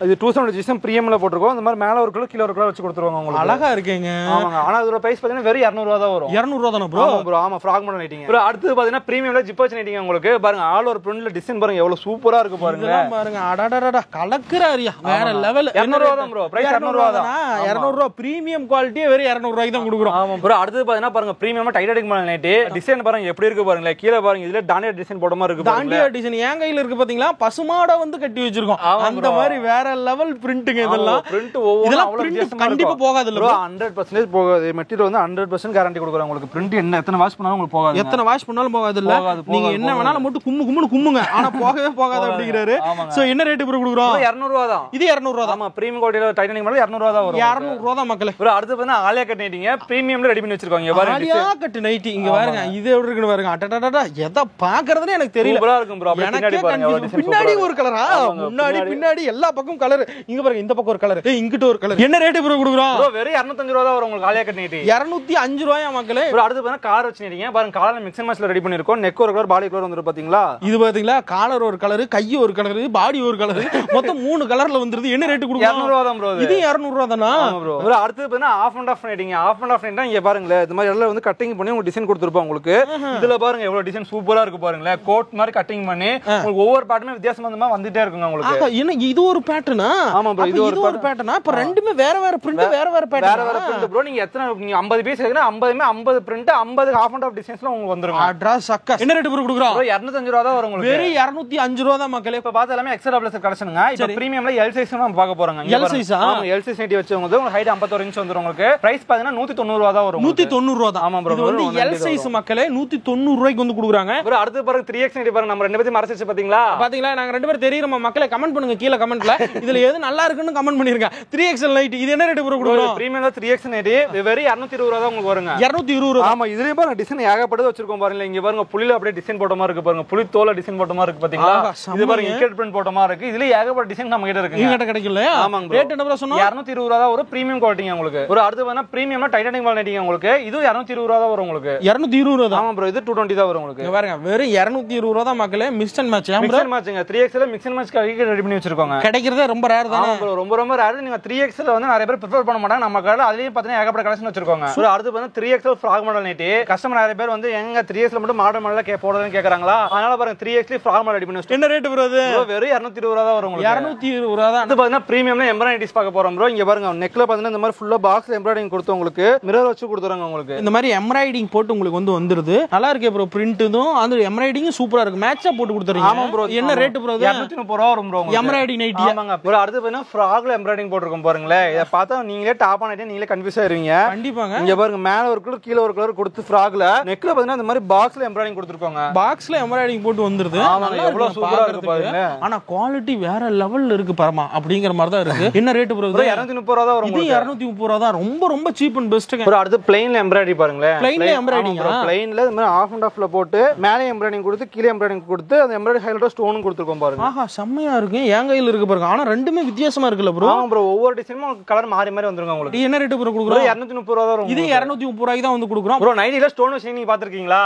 [SPEAKER 1] இது 270 GSM பிரீமியம்ல போட்டுருக்கோம். இந்த மாதிரி மேல ஒரு கிலோ கீழ ஒரு கிலோ வச்சு கொடுத்துருவாங்க உங்களுக்கு.
[SPEAKER 2] அழகா இருக்கேங்க.
[SPEAKER 1] ஆமாங்க, ஆனா அதோட பிரைஸ் பாத்தீங்கன்னா வெறும் 200 ரூபா தான் வரும்.
[SPEAKER 2] 200 ரூபா தான ப்ரோ?
[SPEAKER 1] ஆமா ப்ரோ, ஆமா ஃப்ராக் மாடல் நைட்டிங்க. ப்ரோ அடுத்து பாத்தீங்கன்னா பிரீமியம்ல ஜிப் வச்சு நைட்டிங்க உங்களுக்கு. பாருங்க ஆல் ஓவர் பிரிண்ட்ல டிசைன் பாருங்க எவ்வளவு சூப்பரா இருக்கு பாருங்க.
[SPEAKER 2] இதெல்லாம் பாருங்க அடடடடா கலக்குறாரியா. வேற லெவல்.
[SPEAKER 1] 200 ரூபா தான் ப்ரோ. பிரைஸ் 200 ரூபா தான்.
[SPEAKER 2] 200 ரூபா பிரீமியம் குவாலிட்டியே வெறும் 200 ரூபாய்க்கு தான் கொடுக்குறோம்.
[SPEAKER 1] ஆமா ப்ரோ, அடுத்து பாத்தீங்கன்னா பாருங்க பிரீமியமா டைட்டானிக் மாடல் நைட்டி. டிசைன் பாருங்க எப்படி இருக்கு பாருங்க. கீழ பாருங்க இதுல டாண்டியா டிசைன் போட மாதிரி இருக்கு.
[SPEAKER 2] டாண்டியா டிசைன் என் கையில இருக்கு பாத்தீங்களா, பசுமாட வந்து கட்டி வச்சிருக்கோம். அந்த மாதிரி வேற லெவல் பிரிண்ட்ங்க இதெல்லாம்.
[SPEAKER 1] பிரிண்ட் இதெல்லாம் பிரிண்ட்
[SPEAKER 2] கண்டிப்பா போகாது இல்ல ப்ரோ?
[SPEAKER 1] 100% போகாது. மெட்டீரியல் வந்து 100% கேரண்டி கொடுக்குறோம் உங்களுக்கு. பிரிண்ட் என்ன எத்தனை வாஷ் பண்ணாலும் உங்களுக்கு போகாது.
[SPEAKER 2] எத்தனை வாஷ் பண்ணாலும் போகாது இல்ல. நீங்க என்ன வேணாலும் மட்டும் கும்முன்னு கும்முங்க, ஆனா போகவே போகாது அப்படிங்கிறாரு. சோ என்ன ரேட் ப்ரோ கொடுக்குறோம்?
[SPEAKER 1] 200 ரூபா தான்.
[SPEAKER 2] இது 200 ரூபா தான்.
[SPEAKER 1] ஆமா, பிரீமியம் குவாலிட்டில டைட்டானிக் மாடல் 200 ரூபா தான் வரும்.
[SPEAKER 2] 200 ரூபா தான் மக்களே.
[SPEAKER 1] ப்ரோ அடுத்து பாத்தீங்கன்னா ஆலியா கட் நைட்டிங்க. பிரீமியம்ல ரெடி பண்ணி வச்சிருக்காங்க. பாருங்க
[SPEAKER 2] ஆலியா கட் நைட்டி இங்க பாருங்க. இது எப்படி இருக்குன்னு பாருங்க. அடடடடா எத பாக்குறதுனே எனக்கு தெரியல.
[SPEAKER 1] சூப்பரா இருக்கும் ப்ரோ. பின்னாடி பாருங்க,
[SPEAKER 2] பின்னாடி ஒரு கலரா, முன்னாடி பின்னாடி எல்லா பக்கம் கலர். இங்க பாருங்க இந்த பக்கம் ஒரு கலர், இங்கிட்ட ஒரு கலர். என்ன ரேட் ப்ரோ கொடுக்குறோம்?
[SPEAKER 1] ப்ரோ வெறும் 205 ரூபா தான் வரும் உங்களுக்கு ஆலியா கட் நைட்டி.
[SPEAKER 2] 205 ரூபாயா மக்களே.
[SPEAKER 1] ப்ரோ அடுத்து பாத்தீங்கன்னா காலர் வச்சு நைட்டிங்க. பாருங்க காலர் மிக்ஸ் அண்ட் மேட்ச்ல ரெடி பண்ணிருக்கோம். நெக் ஒரு கலர், பாடி கலர் வந்துரும் பாத்தீங்களா.
[SPEAKER 2] இது பாத்தீங்களா காலர் ஒரு கலர், கை ஒரு கலர், பாடி ஒரு கலர், மொத்தம் 3 கலர்ல வந்துருது. என்ன ரேட் கொடுக்குறோம்?
[SPEAKER 1] 200 ரூபா தான் ப்ரோ.
[SPEAKER 2] இது 200 ரூபா தானா
[SPEAKER 1] ப்ரோ? ப்ரோ அடுத்து பாத்தீங்கன்னா ஆஃப் அண்ட் ஆஃப் நைட்டிங்க. ஆஃப் அண்ட் ஆஃப் நைட்னா இங்க பாருங்களே இந்த மாதிரி எல்லாம் வந்து கட்டிங் பண்ணி உங்களுக்கு டிசைன் கொடுத்திருப்போம் உங்களுக்கு. இதுல பாருங்க எவ்வளவு டிசைன் சூப்பரா இருக்கு பாருங்களே. கோட் மாதிரி கட்டிங் பண்ணி உங்களுக்கு ஒவ்வொரு பேட்டர்னும் வித்தியாசமா வந்துட்டே இருக்குங்க உங்களுக்கு.
[SPEAKER 2] என்ன இது ஒரு பேட்டர்னா?
[SPEAKER 1] ஆமா ப்ரோ, இது ஒரு
[SPEAKER 2] பேட்டர்னா. அப்ப ரெண்டுமே வேற வேற பிரிண்ட், வேற வேற பேட்டர்ன்,
[SPEAKER 1] வேற வேற பிரிண்ட் ப்ரோ. நீங்க எத்தனை 50 பீஸ் எடுக்கனா 50மே 50 பிரிண்ட், 50 ஆஃப் அண்ட் ஆஃப் டிசைன்ஸ்ல உங்களுக்கு வந்துருங்க.
[SPEAKER 2] அட்ரா சக்க. என்ன ரேட் ப்ரோ கொடுக்குறோம்?
[SPEAKER 1] ப்ரோ 205 ரூபா தான் வரும் உங்களுக்கு.
[SPEAKER 2] வெறும் 205 ரூபா தான் மக்களே.
[SPEAKER 1] இப்ப பார்த்த எல்லாமே எக்ஸ்ட்ரா பிளஸ் கலெக்ஷனுங்க. இப்ப பிரீமியம்ல எல் சைஸ் நம்ம பார்க்க போறோங்க.
[SPEAKER 2] எல் சைஸா?
[SPEAKER 1] ஆமா, எல் சைஸ் நைட்டி வச்சவங்க உங்களுக்கு ஹைட் 51 இன்ச் வந்துரும் உங்களுக்கு. பிரைஸ் பாத்தீங்கன்னா 190 ரூபா தான் வரும்.
[SPEAKER 2] 190 ரூபா தான்.
[SPEAKER 1] ஆமா ப்ரோ,
[SPEAKER 2] இது வந்து எல் சைஸ் மக்களே 190 ரூபாய்க்கு வந்து கொடுக்குறாங்க.
[SPEAKER 1] ப்ரோ அடுத்து பாருங்க 3X நைட்டி பாருங்க. நம்ம ரெண்டு பேரும் மறைச்சு பாத்தீங்களா?
[SPEAKER 2] பாத்தீங்களா நாங்க ரெண்டு பேரும் தெரியுமா மக்களே? கமெண்ட் பண்ணுங்க கீழ கமெண்ட்ல. இதுல எது நல்லா இருக்குன்னு கமெண்ட் பண்ணிருங்க. 3XL நைட்டி இது என்ன ரேட் ப்ரோ கொடுக்குறோம்?
[SPEAKER 1] பிரீமியம்ல 3X நைட்டி வெறும் 220 ரூபா தான் உங்களுக்கு வருங்க.
[SPEAKER 2] 220 ரூபா.
[SPEAKER 1] ஆமா, இதுலயே பாருங்க டிசைன் ஏகப்பட்டது வச்சிருக்கோம் பாருங்க. இங்க பாருங்க புலில அப்படியே டிசைன் போட்ட மாதிரி இருக்கு பாருங்க. புலி தோல டிசைன் போட்ட மாதிரி இருக்கு பாத்தீங்களா? இது பாருங்க இன்கேட் பிரிண்ட் போட்ட மாதிரி இருக்கு. இதுல ஏகப்பட்ட டிசைன் நம்ம கிட்ட இருக்கு.
[SPEAKER 2] என்கிட்ட கிடைக்கல.
[SPEAKER 1] ஆமாங்க.
[SPEAKER 2] ரேட் என்ன ப்ரோ சொன்னோம்?
[SPEAKER 1] 220 ரூபா தான் ஒரு பிரீமியம் குவாலிட்டிங்க உங்களுக்கு. ஒரு அடுத்து வேணா பிரீமியம்ல டைட்டானிக் மாடல் நைட்டிங்க உங்களுக்கு. இது 220 ரூபா தான் வரும் உங்களுக்கு.
[SPEAKER 2] 220 ரூபா தான்.
[SPEAKER 1] ஆமா ப்ரோ, இது 220 தான் வரும் உங்களுக்கு.
[SPEAKER 2] இங்க பாருங்க வெறும் 220 ரூபா தான் மக்களே. Mix and match.
[SPEAKER 1] Mix and மேட்ச்ங்க. 3XL mix and match ready பண்ணி வச்சிருக்காங்க.
[SPEAKER 2] கிடைக்கிறதே ரொம்ப ரேர் தான்.
[SPEAKER 1] ஆமா ப்ரோ, ரொம்ப ரேர். நீங்க 3XL வந்து நிறைய பேர் பிரெஃபர் பண்ண மாட்டாங்க. நம்ம கடையில அதுலயும் பாத்தீங்கன்னா ஏகப்பட்ட கலெக்ஷன் வச்சிருக்காங்க. ஒரு அடுத்து வந்து 3XL frock model nightie. Customer நிறைய பேர் வந்து எங்க 3XL மட்டும் மாடல் மாடலா போடுறதுன்னு கேக்குறாங்களா. அதனால பாருங்க 3XL ஃப்ராக் மாடல் ரெடி பண்ணி வச்சிருக்கோம்.
[SPEAKER 2] என்ன ரேட் ப்ரோ அது?
[SPEAKER 1] வெறும் 220 ரூபா தான் வரும் உங்களுக்கு.
[SPEAKER 2] 220 ரூபா தான்.
[SPEAKER 1] இது பாத்தீங்கன்னா பிரீமியம்ல எம்ப்ராய்டரிஸ் பார்க்க போறோம் ப்ரோ. இங்க பாருங்க நெக்ல பாத்தீங்கன்னா இந்த மாதிரி ஃபுல்லா பாக்ஸ்ல எம்ப்ராய்டரிங் கொடுத்து உங்களுக்கு மிரர் வச்சு கொடுத்துறாங்க உங்களுக்கு.
[SPEAKER 2] இந்த மாதிரி எம்ப்ராய்டரிங் போட்டு உங்களுக்கு வந்து வந்துருது. நல்லா இருக்கே ப்ரோ. பிரிண்ட்டும் அந்த எம்ப்ராய்டரிங் சூப்பரா இருக்கு. மேட்சா போட்டு கொடுத்துறீங்க.
[SPEAKER 1] ஆமா ப்ரோ.
[SPEAKER 2] என்ன ரேட் ப்ரோ?
[SPEAKER 1] 230 ரூபா வரும் ப்ரோ.
[SPEAKER 2] Embroidering nighty.
[SPEAKER 1] ஆமாங்க ப்ரோ. அடுத்து பாத்தீங்கன்னா ஃப்ராக்ல எம்ப்ராய்டரிங் போட்டுருக்கோம் பாருங்களே. இத பார்த்தா நீங்களே டாப் ஆனிட்டே நீங்களே கன்ஃபியூஸ் ஆயிருவீங்க.
[SPEAKER 2] கண்டிப்பாங்க.
[SPEAKER 1] இங்க பாருங்க மேல ஒரு கலர் கீழ ஒரு கலர் கொடுத்து ஃப்ராக்ல நெக்ல பாத்தீங்கன்னா இந்த மாதிரி பாக்ஸ்ல எம்ப்ராய்டரிங் கொடுத்துருக்காங்க.
[SPEAKER 2] பாக்ஸ்ல எம்ப்ராய்டரிங் போட்டு வந்துருது.
[SPEAKER 1] நல்லா எவ்வளவு சூப்பரா இருக்கு பாருங்க.
[SPEAKER 2] ஆனா குவாலிட்டி வேற லெவல்ல இருக்கு பரமா அப்படிங்கிற மாதிரி தான் இருக்கு. என்ன ரேட் ப்ரோ?
[SPEAKER 1] 230 ரூபா தான் வரும்.
[SPEAKER 2] இது 230 ரூபா தான். ரொம்ப சீப் அண்ட் பெஸ்ட்ங்க.
[SPEAKER 1] ப்ரோ அடுத்து பிளைன்ல எம்ப்ராய்டரி பாருங்களே.
[SPEAKER 2] பிளைன்ல எம்ப்ராய்டரிங்.
[SPEAKER 1] பிளைன்ல இந்த மாதிரி ஆஃப் அண்ட் ஆஃப்ல போட்டு மேலே எம்ப்ராய்டரிங் கொடுத்து கீழே எம்ப்ராய்டரிங் கொடுத்து அந்த எம்ப்ராய்டரி ஹைலைட் ஸ்டோனும் கொடுத்துருக்கோம் பாருங்க.
[SPEAKER 2] ஆஹா செம்மையா இருக்கு. என் கையில இருக்கு பாருங்க. ஆனா ரெண்டுமே வித்தியாசமா இருக்குல்ல ப்ரோ?
[SPEAKER 1] ஆமா ப்ரோ, ஒவ்வொரு டிசைனும் கலர் மாறி வந்துருங்க உங்களுக்கு.
[SPEAKER 2] என்ன ரேட் ப்ரோ கொடுக்குறோம்?
[SPEAKER 1] 230 ரூபா தான் வரும்.
[SPEAKER 2] இது 230 ரூபாய்க்கு தான் வந்து கொடுக்குறோம்
[SPEAKER 1] ப்ரோ. நைட்டில ஸ்டோன் வச்சு நீங்க பாத்துருக்கீங்களா?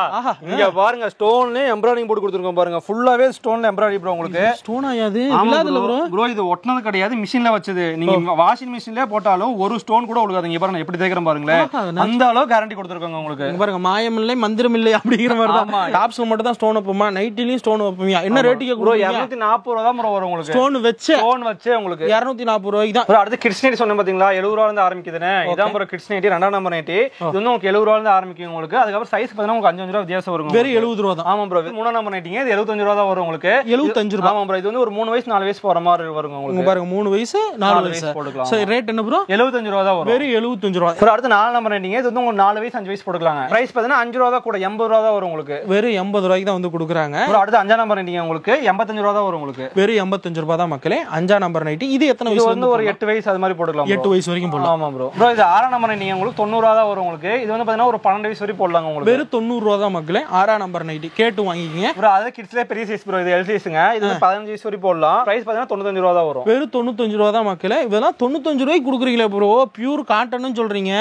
[SPEAKER 1] இங்க பாருங்க ஸ்டோன்ல எம்ப்ராய்டரிங் போட்டு கொடுத்துருக்கோம் பாருங்க. ஃபுல்லாவே ஸ்டோன்ல எம்ப்ராய்டரி ப்ரோ உங்களுக்கு.
[SPEAKER 2] ஸ்டோன் ஆயாது விலாதுல ப்ரோ.
[SPEAKER 1] ப்ரோ இது ஒட்டனது கிடையாது, மிஷின்ல வச்சது. நீங்க வாஷிங் மிஷின்லயே போட்டாலும் ஒரு ஸ்டோன் கூட ஒழுகாது. இங்க பாருங்க எப்படி தேய்க்கிறோம் பாருங்களேன், அந்த அளவு கேரண்டி கொடுத்துருக்காங்க உங்களுக்கு.
[SPEAKER 2] பாருங்க, மாயம் இல்லை மந்திரம் இல்லை அப்படிங்கிற மாதிரி தான். டாப்ஸ்ல மட்டும் தான் ஸ்டோன் வைப்போமா, நைட்டிலயும் ஸ்டோன் வைப்போமா? என்ன ரேட்டுக்கு
[SPEAKER 1] ப்ரோ? 240 ரூபாய் தான் ப்ரோ வரும் உங்களுக்கு.
[SPEAKER 2] ஸ்டோன் வச்சு
[SPEAKER 1] உங்களுக்கு
[SPEAKER 2] 240 ரூபாய்க்கு தான்.
[SPEAKER 1] அடுத்து கிட்ஸ் நைட்டி சொன்னேன் பாத்தீங்களா, 70 ரூபாயில இருந்து ஆரம்பிக்குதுன்னு. இதான் ப்ரோ கிட்ஸ் நைட்டி, 2ஆம் நம்பர் நைட்டி. இது வந்து உங்களுக்கு 70 ரூபாயில இருந்து ஆரம்பிக்கும் உங்களுக்கு. அதுக்கப்புறம் சைஸ் பாத்தீங்கன்னா உங்களுக்கு 5 ரூபாய் வித்தியாசம் வரும்.
[SPEAKER 2] வெறும் 70 ரூபாய் தான்.
[SPEAKER 1] ஆமா ப்ரோ. 3ஆம் நம்பர் நைட்டிங்க, இது 75 ரூபாய் தான் வரும் உங்களுக்கு.
[SPEAKER 2] 75 ரூபாய்.
[SPEAKER 1] ஆமா ப்ரோ. இது வந்து ஒரு 3 வயசு 4 வயசு போற மாதிரி வரும் உங்களுக்கு.
[SPEAKER 2] பாருங்க, 3 வயசு 4 வயசு போட்டுக்கலாம். சரி, ரேட் என்ன ப்ரோ?
[SPEAKER 1] 75 ரூபாய் தான் வரும்.
[SPEAKER 2] வெறும் 75 ரூபாய்.
[SPEAKER 1] ப்ரோ அடுத்து 4ஆம் நம்பர் நைட்டிங்க, இது வந்து உங்களுக்கு 4 வயசு 5 வயசு போட்டுக்கலாங்க. பிரைஸ் பாத்தீங்கன்னா 5 ரூபாய் தான் கூட, 80 ரூபாய் தான் வரும் உங்களுக்கு.
[SPEAKER 2] வெறும் 80 ரூபாய்க்கு தான் வந்து கொடுக்குறாங்க.
[SPEAKER 1] ப்ரோ அடுத்து 5ஆம் நம்பர் நைட்டிங்க உங்களுக்கு 85 ரூபாய் தான் வரும் உங்களுக்கு.
[SPEAKER 2] வெறும் 85 ரூபாய் தான் மக்களே. 5ஆம் நம்பர் நைட்டி. இது எத்தனை வயசு?
[SPEAKER 1] வந்து ஒரு 8 வயசு அது மாதிரி போட்டுக்கலாம்.
[SPEAKER 2] 8 வயசு வரைக்கும் போடலாம்.
[SPEAKER 1] ஆமா ப்ரோ. ப்ரோ இது 6ஆம் நம்பர் நைட்டிங்க உங்களுக்கு 90 ரூபாய் தான் வரும் உங்களுக்கு. இது வந்து பாத்தீங்கன்னா ஒரு 12 வயசு வரைக்கும் போடலாம் உங்களுக்கு.
[SPEAKER 2] வெறும் 90 ரூபாய் தான் மக்களே. 6ஆம் நம்பர் நைட்டி கேட்டு வாங்கிக்கங்க
[SPEAKER 1] ப்ரோ. அது கிட்ஸ்ல பெரிய சைஸ் ப்ரோ, இது எல் சைஸ்ங்க. இது வந்து 15 வயசு வரைக்கும் போடலாம். பிரைஸ் பாத்தீங்கன்னா 95 ரூபாய் தான் வரும்.
[SPEAKER 2] வெறும் 95 ரூபாய் தான் மக்களே. இதெல்லாம் 95 ரூபாய்க்கு கொடுக்குறீங்களே ப்ரோ. பியூர் காட்டன்னு சொல்றீங்க,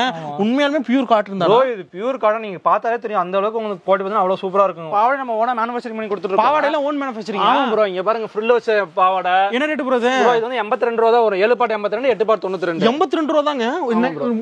[SPEAKER 2] உண்மையாலுமே பியூர் காட்டன் தான்.
[SPEAKER 1] ப்ரோ இது பியூர் காட்டன், நீங்க பார்த்தாலே தெரியும் அந்த அளவுக்கு உங்களுக்கு போட்டு பார்த்தா அவ்வளவு சூப்பரா இருக்கும். பாவாடை நம்ம ஓனா மேனுஃபேக்சரிங் பண்ணி கொடுத்துருக்கோம்.
[SPEAKER 2] பாவாடை எல்லாம் ஓன் மேனுஃபேக்சரிங்.
[SPEAKER 1] ஆமா ப்ரோ. இங்க பாருங்க, ஃப்ரில் வச்ச பாவாடை.
[SPEAKER 2] என்ன ரேட் ப்ரோ இது?
[SPEAKER 1] இது வந்து 82 ரூபாய் தான் வரும். 7 பாட் 82, 8 பாட் 92.
[SPEAKER 2] 82 ரூபாய் தாங்க.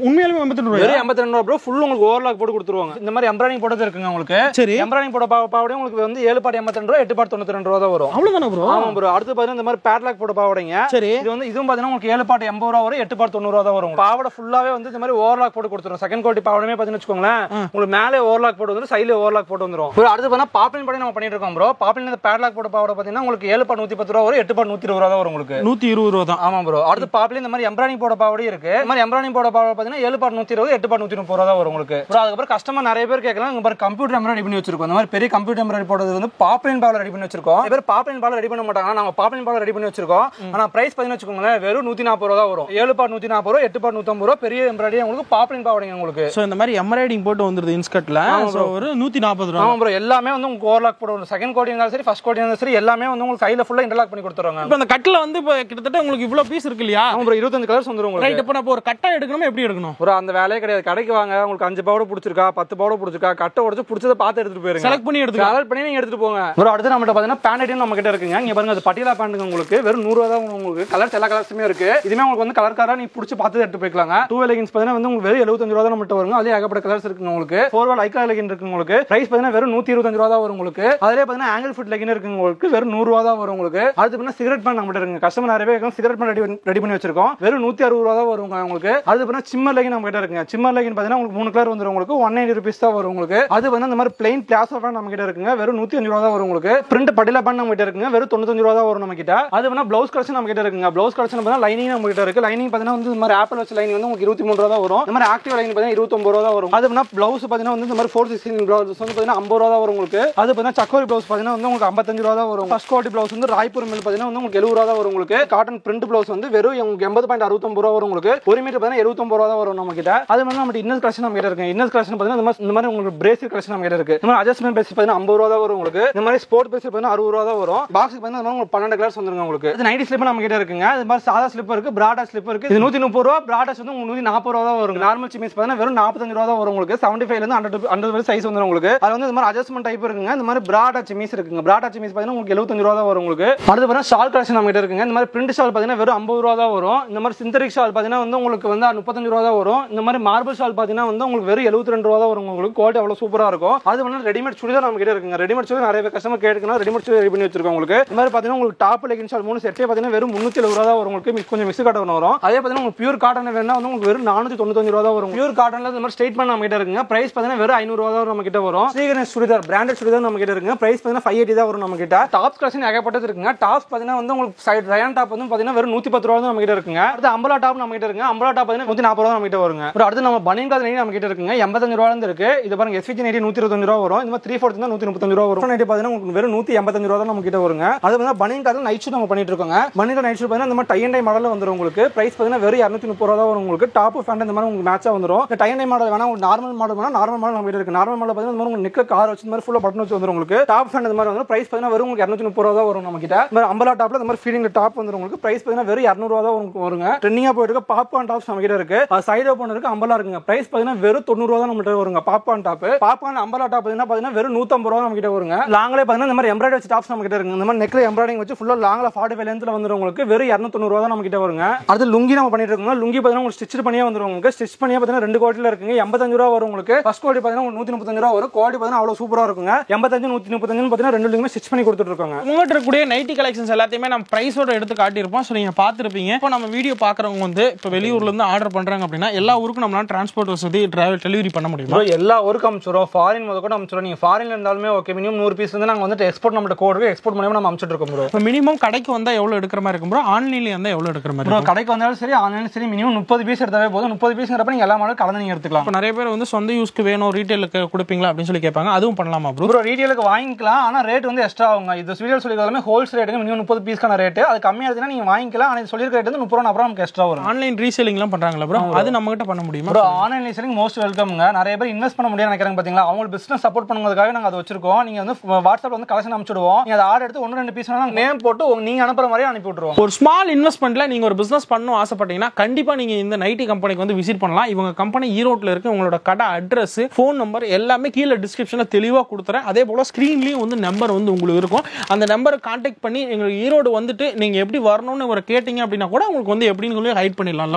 [SPEAKER 2] உண்மையாலுமே 82 ரூபாய்.
[SPEAKER 1] வெறும் 82 ரூபாய் ப்ரோ. ஃபுல் உங்களுக்கு ஓவர்லாக் போட்டு கொடுத்துருவாங்க. இந்த மாதிரி எம்ப்ராய்டிங் போட்டது இருக்குங்க உங்களுக்கு.
[SPEAKER 2] சரி,
[SPEAKER 1] எம்ப்ராய்டிங் போட பாவாடை உங்களுக்கு வந்து 7 பாட் 82 ரூபாய், 8 பாட் 92 ரூபாய் தான் வரும்.
[SPEAKER 2] அவ்வளவுதானே ப்ரோ?
[SPEAKER 1] ஆமா ப்ரோ. அடுத்து பாத்தீங்கன்னா இந்த மாதிரி பேட்லாக் போட்ட பாவாடைங்க.
[SPEAKER 2] சரி,
[SPEAKER 1] இது வந்து இதுவும் பாத்தீங்கன்னா உங்களுக்கு 7 பாட் 80 ரூபாய் வரும், 8 பாட் 90 ரூபாய் தான் வரும். பாவாடை ஃபுல்லாவே வந்து இந்த மாதிரி ஓவர்லாக் போட்டு கொடுத்துரும். செகண்ட் குவாலிட்டி பாவாடையே பாத்தீங்கன்னா வச்சுக்கோங்களேன், உங்களுக்கு மேலே ஓவர்லாக் போட்டு வந்து சைடுல ஓவர்லாக் போட்டு வந்துரும். ப்ரோ அடுத்து பாத்தீங்கன்னா பாப்ளின் படி நம்ம பண்ணிட்டு இருக்கோம் ப்ரோ. பாப்ளின் இந்த பேட்லாக் போட்ட பாவாடை பாத்தீங்கன்னா உங்களுக்கு 7 பாட் 110 ரூபாய் வரும், 8 பாட் 120 ரூபாய் தான் வரும் உங்களுக்கு.
[SPEAKER 2] 120 ரூபாய் தான்.
[SPEAKER 1] ஆமா ப்ரோ. அடுத்து பாப்ளின் இந்த மாதிரி எம்ப்ராய்டிங் போட பாவாடை இருக்கு. இந்த மாதிரி எம்ப்ராய்டிங் போட பாவாடை பாத்தீங்கன்னா 7 பாட் 120, 8 பாட் 130 ரூபாய் தான் வரும் உங்களுக்கு. ப்ரோ அதுக்கப்புறம் கஸ்டமர் நிறைய பேர் கேட்கலாம், இங்க பாரு கம்ப்யூட்டர் எம்ப்ராய்டரி பண்ணி வச்சிருக்கோம். இந்த மாதிரி பெரிய கம்ப்யூட்டர் எம்ப்ராய்டரி போடுறது வந்து பாப்ளின் பாவாடை ரெடி பண்ணி வச்சிருக்கோம். நிறைய பேர் பாப்ளின் பாவாடை ரெடி பண்ண மாட்டாங்க, நாங்க பாப்ளின் பாவாடை ரெடி பண்ணி வச்சிருக்கோம். ஆனா பிரைஸ் பாத்தீங்கன்னா வச்சுக்கோங்களேன், வெறும் 140 ரூபாய் தான் வரும். 7 பாட் 140 ரூபாய், 8 பாட் 150 ரூபாய். பெரிய எம்ப்ராய்டரி உங்களுக்கு பாப்ளின் பாவாடைங்க உங்களுக்கு.
[SPEAKER 2] சோ இந்த மாதிரி எம்ப்ராய்டிங் போட்டு வந்துருது இன்ஸ்கர்ட்ல. சோ ஒரு 140 ரூபாய்.
[SPEAKER 1] ஆமா ப்ரோ. எல்லாமே வந்து உங்களுக்கு ஓவர்லாக் போட்டு வரும். செகண்ட் கோட்டிங் இருந்தாலும் சரி, ஃபர்ஸ்ட் கோட்டிங் இருந்தாலும் சரி, எல்லாமே வந்து உங்களுக்கு சைடுல ஃபுல்லா இன்டர்லாக் பண்ணி கொடுத்துருவாங்க.
[SPEAKER 2] இப்போ அந்த கட்ல வந்து இப்போ கிட்டத்தட்ட உங்களுக்கு இவ்வளவு பீஸ் இருக்கு இல்லையா?
[SPEAKER 1] ஆமா ப்ரோ. 25 கலர்ஸ் வந்துரும் உங்களுக்கு.
[SPEAKER 2] ரைட். இப்போ நான் ஒரு கட்டை எடுக்கணுமா எப்படி எடுக்கணும்
[SPEAKER 1] ப்ரோ? அந்த வேலையே கிடையாது. கடைக்கு வாங்க, உங்களுக்கு 5 பாவாடை பிடிச்சிருக்கா, 10 பாவாடை பிடிச்சிருக்கா, கட்டை உடைச்சு பிடிச்சத பார்த்து எடுத்துட்டு போயிருங்க.
[SPEAKER 2] செலக்ட் பண்ணி எடுத்துக்கலாம்.
[SPEAKER 1] செலக்ட் பண்ணி நீங்க எடுத்துட்டு போங்க. ப்ரோ அடுத்து நம்மட்ட பாத்தீங்கன்னா பேண்ட் ஐட்டம் நம்ம கிட்ட இருக்குங்க. இங்க பாருங்க, அது பட்டியலா பேண்ட்ங்க உங்களுக்கு. வெறும் 100 ரூபாய் தான் உங்களுக்கு. கலர்ஸ் எல்லா கலர்ஸுமே இருக்கு. இதுமே உங்களுக்கு வந்து கலர் கலரா நீ பிடிச்சி பார்த்து எடுத்து போய்க்கலாங்க. 2 லெகின்ஸ் பாத்தீங்கன்னா வந்து உங்களுக்கு வெறும் 75 ரூபாய் தான் நம்மட்ட வருங்க. அதே ஏகப்பட்ட கலர்ஸ் இருக்குங்க உங்களுக்கு. 4 வால் ஐகா லெகின் இருக்கு உங்களுக்கு. பிரைஸ் பாத்தீங்கன்னா வெறும் 125 ரூபாய் தான் வரும் உங்களுக்கு. அதுலயே பாத்தீங்கன்னா ஆங்கிள் ஃபிட் லெகின் இருக்கு உங்களுக்கு. வெறும் 100 ரூபாய் தான் வரும் உங்களுக்கு. அடுத்து பாத்தீங்கன்னா சிகரெட் பேண்ட் நம்மட்ட இருக்கு. கஸ்டமர் நிறைய பேர் சிகரெட் பேண்ட் ரெடி பண்ணி வச்சிருக்கோம். வெறும் 160 ரூபாய் தான் வரும் உங்களுக்கு. அது பாத்தீங்கன்னா சிம்மர் லெகின் நம்ம கிட்ட இருக்குங்க. சிம்மர் லெகின் பாத்தீங்கன்னா உங்களுக்கு 3 கலர் வந்துரும் உங்களுக்கு. 190 ரூபீஸ் தான் வரும் உங்களுக்கு. அது வந்து இந்த மாதிரி பிளைன் பிளாசோ பேண்ட் நம்ம கிட்ட இருக்குங்க. வெறும் 105 ரூபாய் தான் வரும் உங்களுக்கு. பிரிண்ட் பட்டியலா பேண்ட் நம்ம கிட்ட இருக்குங்க. வெறும் 95 ரூபாய் தான் வரும் நம்ம கிட்ட. அது வந்து ப்ளவுஸ் கலெக்ஷன் நம்ம கிட்ட இருக்குங்க. ப்ளவுஸ் கலெக்ஷன் பாத்தீங்கன்னா லைனிங் நம்ம கிட்ட இருக்கு. லைனிங் பாத்தீங்கன்னா வந்து இந்த மாதிரி ஆப்பிள் வச்ச லைனிங் வந்து உங்களுக்கு 23 ரூபாய் தான் வரும். இந்த மாதிரி ஆக்டிவ் லைனிங் பாத்தீங்கன்னா 29 ரூபாய் தான் வரும். அது வந்து ப்ளவுஸ் பாத்தீங்கன்னா வந்து இந்த மாதிரி 416 ப்ளவுஸ் வந்து பாத்தீங்கன்னா 50 ரூபாய் தான் வரும் உங்களுக்கு. அது பாத்தீங்கன்னா சக்கோரி ப்ளவுஸ் பாத்தீங்கன்னா வந்து உங்களுக்கு 55 ரூபாய் தான் வரும். ஃபர்ஸ்ட் குவாலிட்டி ப்ளவுஸ் வந்து ராய்பூர் மில் பாத்தீங்கன்னா வந்து உங்களுக்கு 70 ரூபாய் தான் வரும் உங்களுக்கு. காட்டன் பிரிண்ட் ப்ளவுஸ் வந்து வெறும் 80.69 ரூபாய் வரும் உங்களுக்கு. 1 மீட்டர் பாத்தீங்கன்னா 79 ரூபாய் தான் வரும் நம்ம கிட்ட. அது வந்து நம்ம இன்னர் கலெக்ஷன் நம்ம கிட்ட இருக்கு. இன்னர் கலெக்ஷன் பாத்தீங்கன்னா இந்த மாதிரி உங்களுக்கு பிரேசில் கலெக்ஷன் நம்ம கிட்ட இருக்கு. இந்த மாதிரி அட்ஜஸ்ட்மென்ட் பேஸ் பாத்தீங்கன்னா 50 ரூபாய் தான் வரும் உங்களுக்கு. இந்த மாதிரி ஸ்போர்ட் பேஸ் பாத்தீங்கன்னா 60 ரூபாய் தான் வரும். பாக்ஸ் பாத்தீங்கன்னா உங்களுக்கு 12 கலர்ஸ் வந்துருங்க உங்களுக்கு. இது நைட்டி ஸ்லிப் நம்ம கிட்ட இருக்குங்க. இது மாதிரி சாதா ஸ்லிப் இருக்கு, பிராடா ஸ்லிப் இருக்கு. இது 130 ரூபாய். பிராடாஸ் வந்து 140 ரூபாய் தான் வரும். நார்மல் சிமிஸ் பாத்தீங்கன்னா வெறும் 45 ரூபாய் தான் வரும் உங்களுக்கு. 75 ல இருந்து 100 வரை சைஸ் வந்துரும் உங்களுக்கு. அது வந்து இந்த மாதிரி அட்ஜஸ்ட்மென்ட் டைப் இருக்குங்க. இந்த மாதிரி பிராடா சிமிஸ் இருக்குங்க. பிராடா சிமிஸ் பாத்தீங்கன்னா உங்களுக்கு 75 ரூபாய் தான் வரும் உங்களுக்கு. அடுத்து பாத்தீங்கன்னா ஷால் கலெக்ஷன் நம்ம கிட்ட இருக்குங்க. இந்த மாதிரி பிரிண்ட் ஷால் பாத்தீங்கன்னா வெறும் 50 ரூபாய் தான் வரும். இந்த மாதிரி சிந்தரிக் ஷால் பாத்தீங்கன்னா வந்து உங்களுக்கு வந்து 35 ரூபாய் தான் வரும். இந்த மாதிரி மார்பிள் ஷால் பாத்தீங்கன்னா வந்து உங்களுக்கு வெறும் 72 ரூபாய் தான் வரும் உங்களுக்கு. குவாலிட்டி அவ்வளவு சூப்பரா இருக்கும். அது வந்து ரெடிமேட் சுடிதார் நம்ம கிட்ட இருக்குங்க. ரெடிமேட் சுடிதார் நிறைய பேர் கஸ்டமர் கேட்கணும். ரெடிமேட் சுடிதார் ரெடி பண்ணி வச்சிருக்கோம் உங்களுக்கு. இந்த மாதிரி பாத்தீங்கன்னா உங்களுக்கு டாப் லெகின் ஷால் 3 செட்டே பாத்தீங்கன்னா வெறும் 370 ரூபாய் தான் வரும் உங்களுக்கு. கொஞ்சம் மிக்ஸ் காட்டன் வரும். அதே பாத்தீங்கன்னா உங்களுக்கு பியூர் காட்டன் வேணா வந்து உங்களுக்கு வெறும் 495 ரூபாய் தான் வரும். பியூர் காட்டன்ல இந்த மாதிரி ஸ்ட்ரைட்மென்ட் நம்ம கிட்ட இருக்குங்க. பிரைஸ் பாத்தீங்கன்னா வெறும் 500 ரூபாய் தான் நம்ம கிட்ட வரும். ஸ்ரீகணேஷ் சுடிதார் பிராண்டட் சுடிதார் நம்ம கிட்ட இருக்குங்க. பிரைஸ் பாத்தீங்கன்னா 580 தான் வரும் நம்ம கிட்ட. டாப்ஸ் கலெக்ஷன் ஏகப்பட்டது இருக்குங்க. டாப்ஸ் பாத்தீங்கன்னா வந்து உங்களுக்கு சைடு ரயான் டாப் வந்து பாத்தீங்கன்னா வெறும் 110 ரூபாய் தான் நம்ம கிட்ட இருக்குங்க. அடுத்து அம்பலா டாப் நம்ம கிட்ட இருக்குங்க. அம்பலா டாப் பாத்தீங்கன்னா 140 ரூபாய் நம்ம கிட்ட வருங்க. அடுத்து நம்ம பனியன் காது நைட்டி நம்ம கிட்ட இருக்குங்க. 85 ரூபாயில இருந்து இருக்கு. இது பாருங்க எஸ்விஜி நைட்டி 125 ரூபாய் வரும். இந்த மாதிரி 3/4 தான் 135 ரூபாய் வரும். நைட்டி பாத்தீங்கன்னா உங்களுக்கு வெறும் 185 ரூபாய் தான் நம்ம கிட்ட வருங்க. அது வந்து பனியன் காது நைட் ஷூட் நம்ம பண்ணிட்டு இருக்கோங்க. பனியன் நைட் ஷூட் பாத்தீங்கன்னா இந்த மாதிரி டை அண்ட் டை மாடல்ல வந்துரும் உங்களுக்கு. பிரைஸ் பாத்தீங்கன்னா வெறும் 230 ரூபாய் தான் வரும் உங்களுக்கு. டாப் ஃபேண்ட் இந்த மாதிரி உங்களுக்கு மேட்சா வந்துரும். இந்த டை அண்ட் டை மாடல் வேணா உங்களுக்கு நார்மல் மாடல் வேணா நார்மல் மாடல் நம்ம கிட்ட இருக்கு. நார்மல் மாடல் பாத்தீங்கன்னா இந்த மாதிரி உங்களுக்கு நெக்ல கார் வச்சு இந்த மாதிரி ஃபுல்லா பட்டன் வச்சு வந்துரும் உங்களுக்கு. டாப் ஃபேண்ட் இந்த மாதிரி வந்து பிரைஸ் பாத்தீங்கன்னா வெறும் உங்களுக்கு 230 ரூபாய் தான் வரும் நம்ம கிட்ட. இந்த மாதிரி அம்பலா டாப்ல இந்த மாதிரி ஃபீலிங் டாப் வந்துரும் உங்களுக்கு. பிரைஸ் பாத்தீங்கன்னா வெறும் 200 ரூபாய் தான் உங்களுக்கு வருங்க. ட்ரெண்டிங்கா போயிட்டு இருக்க பாப்கார்ன் டாப்ஸ் நம்ம கிட்ட இருக்கு. சைடு ஓபன் இருக்கு, அம்பலா இருக்குங்க. பிரைஸ் பாத்தீங்கன்னா வெறும் 90 ரூபாய் தான் நம்ம கிட்ட வருங்க. Popcorn top popcorn Ambala top பாத்தீங்கன்னா வெறும் 150 ரூபாய் நம்ம கிட்ட வருங்க. லாங்ல பாத்தீங்கன்னா இந்த மாதிரி எம்ப்ராய்டரி வச்ச டாப்ஸ் நம்ம கிட்ட இருக்கு. இந்த மாதிரி நெக்ல எம்ப்ராய்டிங் வச்சு ஃபுல்லா லாங்ல 45 லென்த்ல வந்துரும் உங்களுக்கு. வெறும் 290 ரூபாய் தான் நம்ம கிட்ட வருங்க. அடுத்து லுங்கி நம்ம பண்ணிட்டு இருக்கோம். லுங்கி பாத்தீங்கன்னா உங்களுக்கு ஸ்டிச் பண்ணியே வந்துரும் உங்களுக்கு ஸ்டிச் பண்ணி பார்த்தீங்கன்னா 2 குவாலிட்டில இருக்குங்க. 85 ரூபா வரும் உங்களுக்கு. ஃபர்ஸ்ட் குவாலிட்டி பார்த்தீங்கன்னா 135 ரூபா வரும். குவாலிட்டி பார்த்தீங்கன்னா அவ்வளவு சூப்பரா இருக்குங்க. 85 135 பார்த்தீங்கன்னா ரெண்டுலயுமே ஸ்டிச் பண்ணி கொடுத்துட்டு இருக்காங்க.
[SPEAKER 2] உங்ககிட்ட இருக்கக்கூடிய நைட்டி கலெக்ஷன்ஸ் எல்லாத்தையுமே நம்ம பிரைஸோட எடுத்து காட்டியிருப்போம். ஸோ நீங்க பார்த்துருப்பீங்க. இப்போ நம்ம வீடியோ பார்க்குறவங்க வந்து இப்போ வெளியூர்ல இருந்து ஆர்டர் பண்றாங்க அப்படின்னா எல்லா ஊருக்கும் நம்மளால டிரான்ஸ்போர்ட் வசதி டெலிவரி பண்ண முடியுமா?
[SPEAKER 1] எல்லா ஊருக்கும் அனுப்பிச்சிடும். ஃபாரின் முதல் கூட அனுப்பிச்சிடும். நீங்க ஃபாரின்ல இருந்தாலுமே ஓகே. மினிமம் 100 பீஸ் வந்து நாங்க வந்து எக்ஸ்போர்ட் நம்மளோட கோட் இருக்கு. எக்ஸ்போர்ட் மூலமா நம்ம அனுப்பிச்சிட்டு இருக்கோம் ப்ரோ.
[SPEAKER 2] இப்போ மினிமம் கடைக்கு வந்தா எவ்வளவு எடுக்கிற மாதிரி இருக்கும் ப்ரோ? ஆன்லைன்ல வந்தா எவ்வளவு எடுக்கிற மாதிரி இருக்கும்?
[SPEAKER 1] கடைக்கு வந்தாலும் சரி ஆன்லைன்ல சரி மினிமம் 30 பீஸ் எடுத்தாவே போதும். 30 பீஸ்ங்கறப்ப நீங்க எல்லா மாடலும் கலந்து நீங்க எடுத்துக்கலாம்.
[SPEAKER 2] இப்போ நிறைய பேர் வந்து சொந்த யூஸ்க்கு வேணும் ரீட்டைலுக்கு கொடுப்பீங்களா அப்படின்னு சொல்லி கேட்பாங்க. அதுவும் பண்ணலாமா ப்ரோ?
[SPEAKER 1] ப்ரோ ரீட்டைலுக்கு வாங்கிக்கலாம். ஆனா ரேட் வந்து எக்ஸ்ட்ரா ஆகுங்க. இது வீடியோ சொல்லிருக்காலுமே ஹோல்சேல் ரேட்டுங்க. மினிமம் 30 பீஸ்க்கான ரேட். அது கம்மியா இருக்குன்னா நீங்க வாங்கிக்கலாம். ஆனா இது சொல்லிருக்க ரேட் வந்து 30 ரூபாய் அப்புறம் நமக்கு எக்ஸ்ட்ரா வரும்.
[SPEAKER 2] ஆன்லைன் ரீசேலிங்லாம் பண்றாங்களா ப்ரோ? அது நம்ம கிட்ட பண்ண முடியுமா
[SPEAKER 1] ப்ரோ? ஆன்லைன் ரீசேலிங் மோஸ்ட் வெல்கம்ங்க. நிறைய பேர் இன்வெஸ்ட் பண்ண முடியாது நினைக்கிறாங்க பாத்தீங்களா? அவங்க பிசினஸ் சப்போர்ட் பண்ணுவதற்காக நாங்க அதை வச்சிருக்கோம். நீங்க வந்து வாட்ஸ்அப்ல வந்து கலெக்ஷன் அனுப்பிச்சிடுவோம். நீங்க அதை ஆர்டர் எடுத்து 1-2 பீஸ் நேம் போட்டு நீங்க அனுப்புற மாதிரி அனுப்பி விட்டுருவோம்.
[SPEAKER 2] ஒரு ஸ்மால் இன்வெஸ்ட்மெண்ட்ல நீங்க ஒரு பிசினஸ் பண்ணணும் ஆசைப்பட்டீங்கன்னா கண்டிப்பா நீங்க இந்த நைட்டி கம்பெனிக்கு வந்து விசிட் பண்ணலாம். இவங்க கம்பெனி ஈரோட்ல இருக்கு. உங்களோட கடை அட்ரஸ், ஃபோன் நம்பர் எல்லாமே கீழே டிஸ்கிரிப்ஷன்ல தெளிவா கொடுத்துறேன். அதே போல ஸ்கிரீன்லயும் வந்து நம்பர் வந்து உங்களுக்கு இருக்கும். அந்த நம்பரை கான்டாக்ட் பண்ணி எங்களுக்கு ஈரோடு வந்துட்டு நீங்க எப்படி வரணும்னு ஒரு கேட்டீங்க அப்படின்னா கூட உங்களுக்கு வந்து எப்படின்னு சொல்லி ஹைட் பண்ணிடலாம்.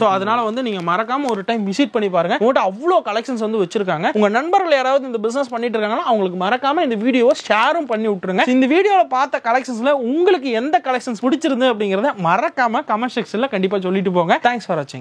[SPEAKER 2] சோ அதனால வந்து நீங்க மறக்காம ஒரு டைம் விசிட் பண்ணி பாருங்க. உங்கள்கிட்ட அவ்வளோ கலெக்ஷன்ஸ் வந்து வச்சிருக்காங்க. உங்க நண்பர்கள் யாராவது இந்த பிசினஸ் பண்ணிட்டு இருக்காங்கன்னா அவங்களுக்கு மறக்காம இந்த வீடியோவை ஷேரும் பண்ணி விட்டுருங்க. இந்த வீடியோல பார்த்த கலெக்ஷன்ஸ்ல உங்களுக்கு எந்த கலெக்ஷன்ஸ் பிடிச்சிருந்து அப்படிங்கறத மறக்காம கமெண்ட் செக்ஷன்ல கண்டிப்பா சொல்லிட்டு போங்க. தேங்க்ஸ் ஃபார் வாட்சிங்.